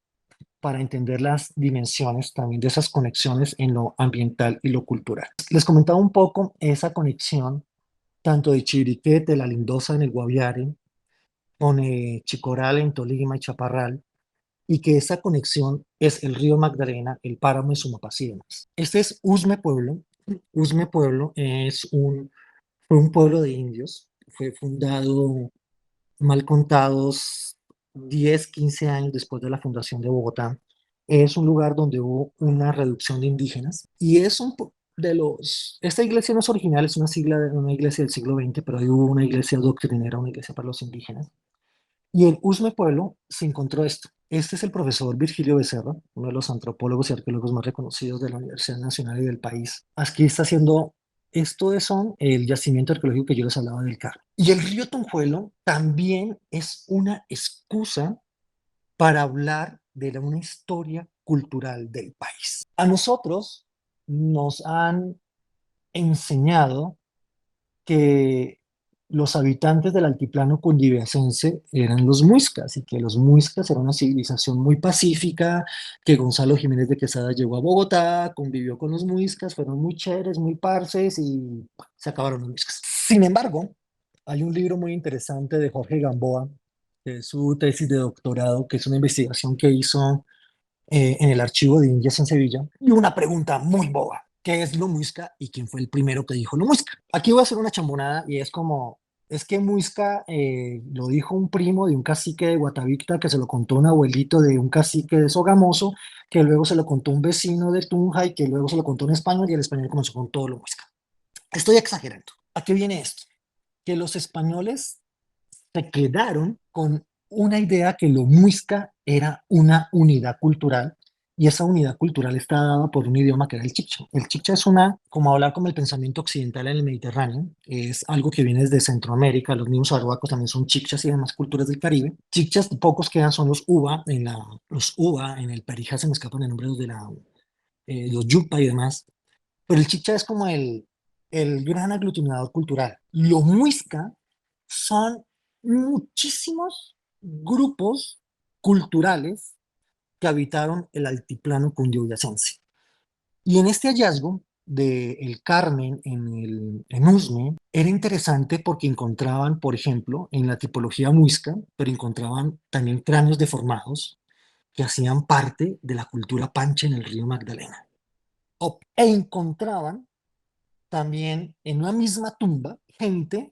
para entender las dimensiones también de esas conexiones en lo ambiental y lo cultural. Les comentaba un poco esa conexión tanto de Chiriquete, La Lindosa en el Guaviare, con Chicoral en Tolima y Chaparral, y que esa conexión es el río Magdalena, el páramo de Sumapaz y demás. Este es Usme Pueblo. Usme Pueblo fue un pueblo de indios, fue fundado, mal contados, 10, 15 años después de la fundación de Bogotá. Es un lugar donde hubo una reducción de indígenas y es esta iglesia no es original, es una iglesia del siglo XX, pero ahí hubo una iglesia doctrinera, una iglesia para los indígenas. Y en Usme Pueblo se encontró esto. Este es el profesor Virgilio Becerra, uno de los antropólogos y arqueólogos más reconocidos de la Universidad Nacional y del país. Aquí está haciendo, son el yacimiento arqueológico que yo les hablaba del Carmen. Y el río Tunjuelo también es una excusa para hablar de una historia cultural del país. A nosotros nos han enseñado que los habitantes del altiplano cundiboyacense eran los muiscas y que los muiscas eran una civilización muy pacífica, que Gonzalo Jiménez de Quesada llegó a Bogotá, convivió con los muiscas, fueron muy chéveres, muy parces y se acabaron los muiscas. Sin embargo, hay un libro muy interesante de Jorge Gamboa, que es su tesis de doctorado, que es una investigación que hizo en el archivo de Indias en Sevilla, y una pregunta muy boba. ¿Qué es lo muisca y quién fue el primero que dijo lo muisca? Aquí voy a hacer una chambonada y es como, es que muisca lo dijo un primo de un cacique de Guatavicta que se lo contó un abuelito de un cacique de Sogamoso, que luego se lo contó un vecino de Tunja y que luego se lo contó un español y el español comenzó con todo lo muisca. Estoy exagerando. ¿A qué viene esto? Que los españoles se quedaron con una idea que lo muisca era una unidad cultural y esa unidad cultural está dada por un idioma que era el chicha. El chicha es una, como hablar como el pensamiento occidental en el Mediterráneo, es algo que viene desde Centroamérica, los mismos arhuacos también son chichas y demás culturas del Caribe. Chichas, pocos quedan, son los uva, en el Perijá se me escapan el nombre los yupa y demás, pero el chicha es como el gran aglutinador cultural. Los muisca son muchísimos grupos culturales que habitaron el altiplano cundiboyacense. Y en este hallazgo de El Carmen en Usme, era interesante porque encontraban, por ejemplo, en la tipología muisca, pero encontraban también cráneos deformados que hacían parte de la cultura pancha en el río Magdalena. E encontraban también en una misma tumba gente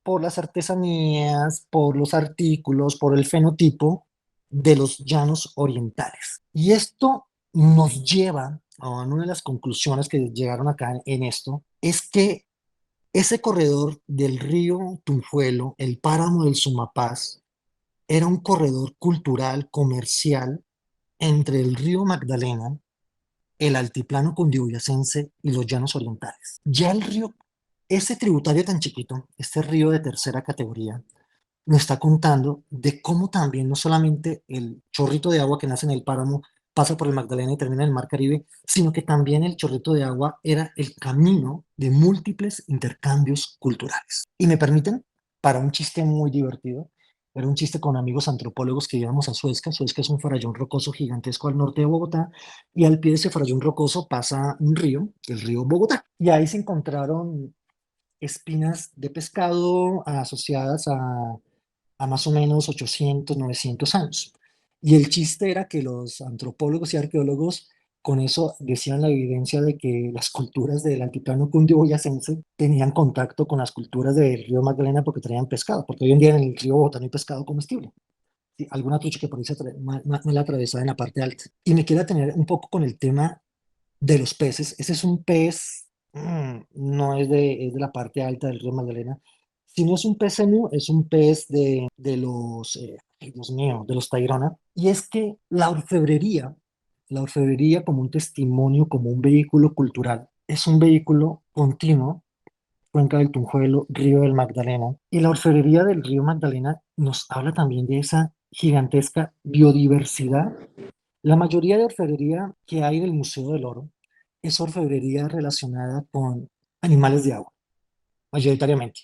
por las artesanías, por los artículos, por el fenotipo de los llanos orientales. Y esto nos lleva a una de las conclusiones que llegaron acá en esto, es que ese corredor del río Tunjuelo, el páramo del Sumapaz, era un corredor cultural, comercial, entre el río Magdalena, el altiplano cundiboyacense y los llanos orientales. Ya el río, ese tributario tan chiquito, este río de tercera categoría, nos está contando de cómo también no solamente el chorrito de agua que nace en el páramo pasa por el Magdalena y termina en el Mar Caribe, sino que también el chorrito de agua era el camino de múltiples intercambios culturales. Y me permiten, para un chiste muy divertido, era un chiste con amigos antropólogos que íbamos a Suezca. Suezca es un farallón rocoso gigantesco al norte de Bogotá, y al pie de ese farallón rocoso pasa un río, el río Bogotá. Y ahí se encontraron espinas de pescado asociadas a más o menos 800, 900 años. Y el chiste era que los antropólogos y arqueólogos con eso decían la evidencia de que las culturas del altiplano cundiboyacense tenían contacto con las culturas del río Magdalena porque traían pescado, porque hoy en día en el río Bogotá no hay pescado comestible. Sí, alguna trucha que por ahí me la atravesaba en la parte alta. Y me quiero tener un poco con el tema de los peces. Ese es un pez, no es de la parte alta del río Magdalena. Si no es un pez emu, es un pez de los, ay, Dios mío, de los Tairona. Y es que la orfebrería como un testimonio, como un vehículo cultural, es un vehículo continuo, Cuenca del Tunjuelo, Río del Magdalena. Y la orfebrería del río Magdalena nos habla también de esa gigantesca biodiversidad. La mayoría de orfebrería que hay del Museo del Oro es orfebrería relacionada con animales de agua, mayoritariamente.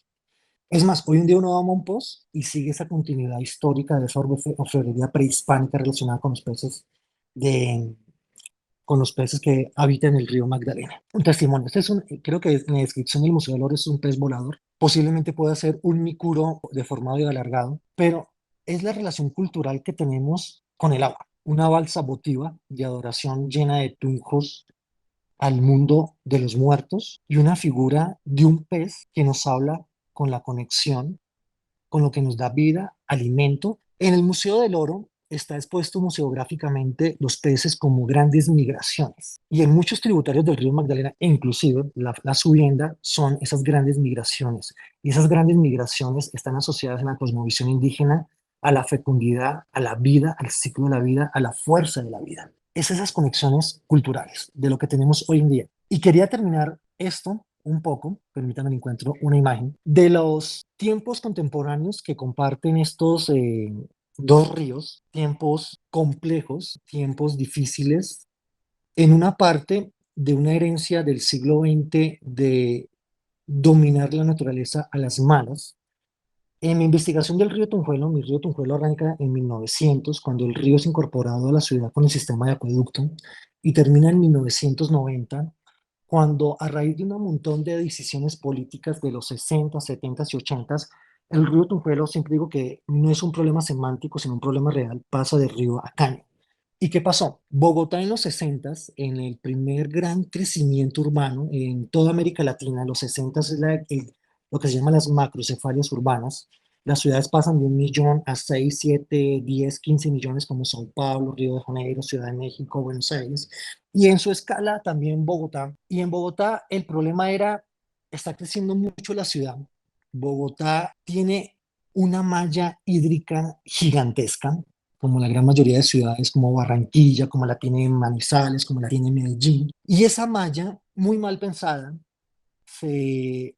Es más, hoy en día uno va a Mompox y sigue esa continuidad histórica de esa orfebrería prehispánica relacionada de, con los peces que habitan el río Magdalena. Un testimonio. Creo que en la descripción del Museo del Oro es un pez volador. Posiblemente pueda ser un micuro deformado y alargado, pero es la relación cultural que tenemos con el agua. Una balsa votiva de adoración llena de tunjos al mundo de los muertos y una figura de un pez que nos habla con la conexión, con lo que nos da vida, alimento. En el Museo del Oro está expuesto museográficamente los peces como grandes migraciones. Y en muchos tributarios del río Magdalena, e inclusive la subienda, son esas grandes migraciones. Y esas grandes migraciones están asociadas en la cosmovisión indígena a la fecundidad, a la vida, al ciclo de la vida, a la fuerza de la vida. Es esas conexiones culturales de lo que tenemos hoy en día. Y quería terminar esto un poco, permítanme, encuentro una imagen, de los tiempos contemporáneos que comparten estos dos ríos, tiempos complejos, tiempos difíciles, en una parte de una herencia del siglo XX de dominar la naturaleza a las malas. En mi investigación del río Tunjuelo, mi río Tunjuelo arranca en 1900, cuando el río es incorporado a la ciudad con el sistema de acueducto, y termina en 1990, cuando a raíz de un montón de decisiones políticas de los 60, 70 y 80, el río Tunjuelo, siempre digo que no es un problema semántico, sino un problema real, pasa de río a caño. ¿Y qué pasó? Bogotá en los 60, en el primer gran crecimiento urbano en toda América Latina, los 60 es lo que se llaman las macrocefalias urbanas. Las ciudades pasan de 1 millón a 6, 7, 10, 15 millones como São Paulo, Río de Janeiro, Ciudad de México, Buenos Aires. Y en su escala también Bogotá. Y en Bogotá el problema era, está creciendo mucho la ciudad. Bogotá tiene una malla hídrica gigantesca como la gran mayoría de ciudades, como Barranquilla, como la tiene Manizales, como la tiene Medellín. Y esa malla, muy mal pensada, fue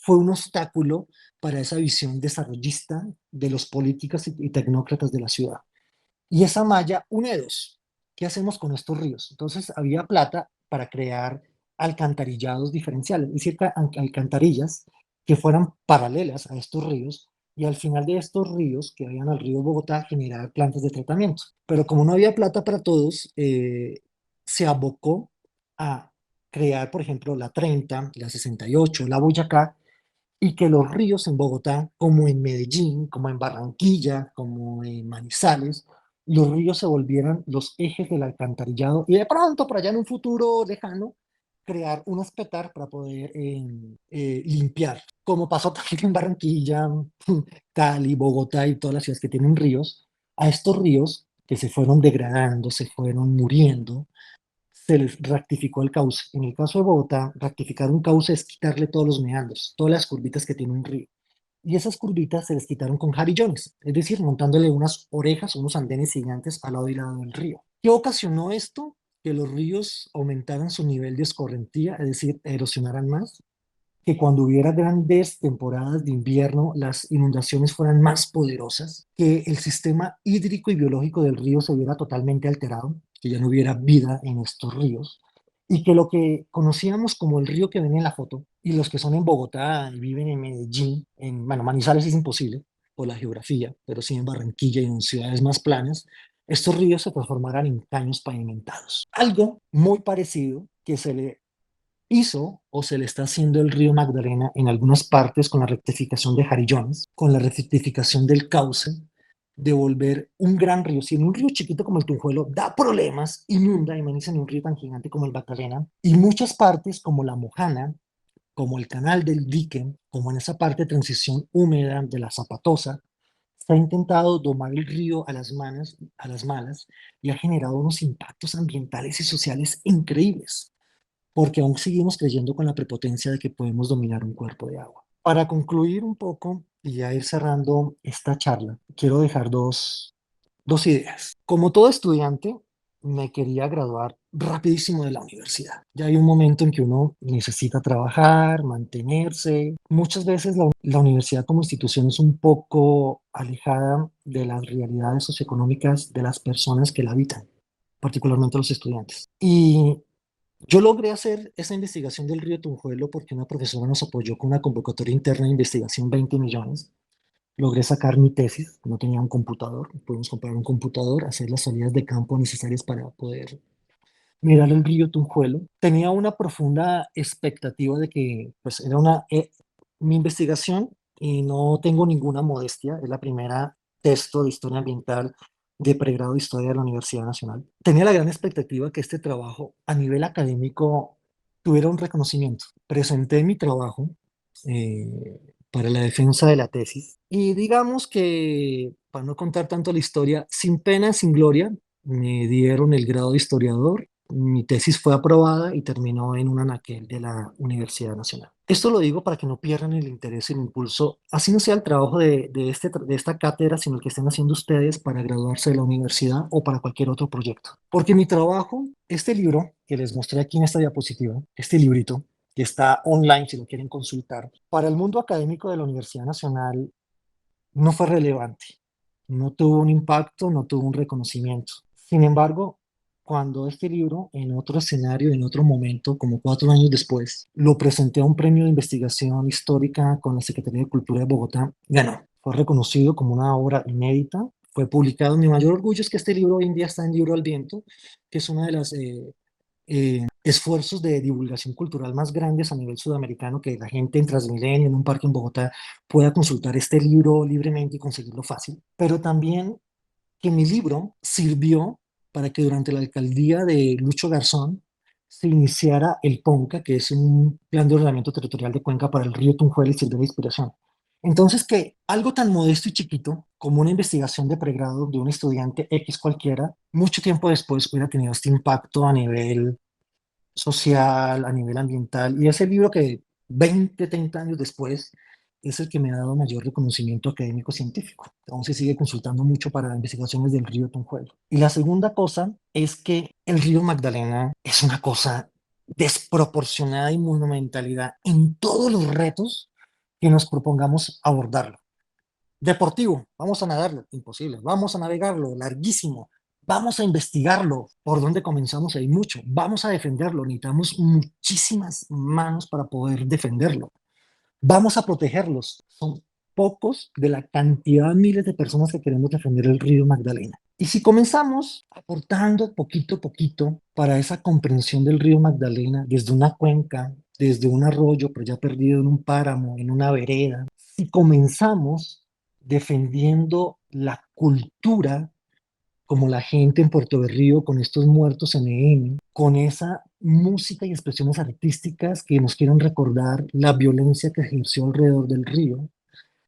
un obstáculo para esa visión desarrollista de los políticos y tecnócratas de la ciudad. Y esa malla une dos. ¿Qué hacemos con estos ríos? Entonces había plata para crear alcantarillados diferenciales, es decir, alcantarillas que fueran paralelas a estos ríos y al final de estos ríos que vayan al río Bogotá generar plantas de tratamiento. Pero como no había plata para todos, se abocó a crear, por ejemplo, la 30, la 68, la Boyacá, y que los ríos en Bogotá, como en Medellín, como en Barranquilla, como en Manizales, los ríos se volvieran los ejes del alcantarillado y de pronto, por allá en un futuro lejano, crear un espetar para poder limpiar, como pasó también en Barranquilla, Cali, Bogotá y todas las ciudades que tienen ríos, a estos ríos que se fueron degradando, se fueron muriendo, se les rectificó el cauce. En el caso de Bogotá, rectificar un cauce es quitarle todos los meandros, todas las curvitas que tiene un río. Y esas curvitas se les quitaron con jarillones, es decir, montándole unas orejas, unos andenes gigantes al lado y lado del río. ¿Qué ocasionó esto? Que los ríos aumentaran su nivel de escorrentía, es decir, erosionaran más, que cuando hubiera grandes temporadas de invierno las inundaciones fueran más poderosas, que el sistema hídrico y biológico del río se viera totalmente alterado, que ya no hubiera vida en estos ríos, y que lo que conocíamos como el río que ven en la foto, y los que son en Bogotá y viven en Medellín, bueno, Manizales es imposible por la geografía, pero sí en Barranquilla y en ciudades más planas, estos ríos se transformarán en caños pavimentados. Algo muy parecido que se le hizo o se le está haciendo el río Magdalena en algunas partes con la rectificación de Jarillones, con la rectificación del cauce, de volver un gran río. Si en un río chiquito como el Tunjuelo da problemas, inunda, imagínense en un río tan gigante como el Magdalena, y muchas partes como la Mojana, como el canal del Dique, como en esa parte de transición húmeda de la Zapatosa, se ha intentado domar el río a las malas y ha generado unos impactos ambientales y sociales increíbles porque aún seguimos creyendo con la prepotencia de que podemos dominar un cuerpo de agua. Para concluir un poco y ya ir cerrando esta charla, quiero dejar dos ideas. Como todo estudiante, me quería graduar rapidísimo de la universidad. Ya hay un momento en que uno necesita trabajar, mantenerse. Muchas veces la universidad como institución es un poco alejada de las realidades socioeconómicas de las personas que la habitan, particularmente los estudiantes. Y yo logré hacer esa investigación del río Tunjuelo porque una profesora nos apoyó con una convocatoria interna de investigación 20 millones. Logré sacar mi tesis, no tenía un computador, pudimos comprar un computador, hacer las salidas de campo necesarias para poder mirar el río Tunjuelo. Tenía una profunda expectativa de que, pues, era mi investigación, y no tengo ninguna modestia, es la primera texto de historia ambiental de pregrado de historia de la Universidad Nacional. Tenía la gran expectativa que este trabajo a nivel académico tuviera un reconocimiento. Presenté mi trabajo para la defensa de la tesis y digamos que, para no contar tanto la historia, sin pena, sin gloria, me dieron el grado de historiador. Mi tesis fue aprobada y terminó en un anaquel de la Universidad Nacional. Esto lo digo para que no pierdan el interés y el impulso, así no sea el trabajo de esta cátedra, sino el que estén haciendo ustedes para graduarse de la universidad o para cualquier otro proyecto. Porque mi trabajo, este libro que les mostré aquí en esta diapositiva, este librito, que está online si lo quieren consultar, para el mundo académico de la Universidad Nacional no fue relevante, no tuvo un impacto, no tuvo un reconocimiento. Sin embargo, cuando este libro, en otro escenario, en otro momento, como 4 años después, lo presenté a un premio de investigación histórica con la Secretaría de Cultura de Bogotá, ganó. Fue reconocido como una obra inédita, fue publicado. Mi mayor orgullo es que este libro hoy en día está en Libro al Viento, que es una de las esfuerzos de divulgación cultural más grandes a nivel sudamericano, que la gente en Transmilenio, en un parque en Bogotá, pueda consultar este libro libremente y conseguirlo fácil. Pero también que mi libro sirvió para que durante la alcaldía de Lucho Garzón se iniciara el PONCA, que es un plan de ordenamiento territorial de Cuenca para el río Tunjuelo y sirvió de inspiración. Entonces, que algo tan modesto y chiquito como una investigación de pregrado de un estudiante X cualquiera, mucho tiempo después hubiera tenido este impacto a nivel social, a nivel ambiental, y ese libro que 20, 30 años después es el que me ha dado mayor reconocimiento académico científico. Aún se sigue consultando mucho para investigaciones del río Tunjuelo. Y la segunda cosa es que el río Magdalena es una cosa desproporcionada y monumentalidad en todos los retos que nos propongamos abordarlo. Deportivo, vamos a nadarlo, imposible. Vamos a navegarlo, larguísimo. Vamos a investigarlo. ¿Por dónde comenzamos? Hay mucho. Vamos a defenderlo. Necesitamos muchísimas manos para poder defenderlo. Vamos a protegerlos. Son pocos de la cantidad de miles de personas que queremos defender el río Magdalena. Y si comenzamos aportando poquito a poquito para esa comprensión del río Magdalena, desde una cuenca, desde un arroyo, pero ya perdido en un páramo, en una vereda, si comenzamos defendiendo la cultura, como la gente en Puerto Berrío con estos muertos NN, con esa música y expresiones artísticas que nos quieren recordar la violencia que ejerció alrededor del río,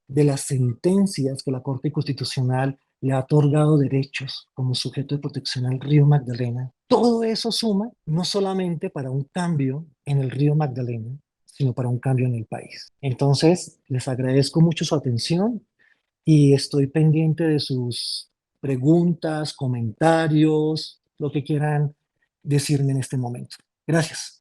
de las sentencias que la Corte Constitucional le ha otorgado derechos como sujeto de protección al río Magdalena. Todo eso suma no solamente para un cambio en el río Magdalena, sino para un cambio en el país. Entonces, les agradezco mucho su atención y estoy pendiente de sus preguntas, comentarios, lo que quieran decirme en este momento. Gracias.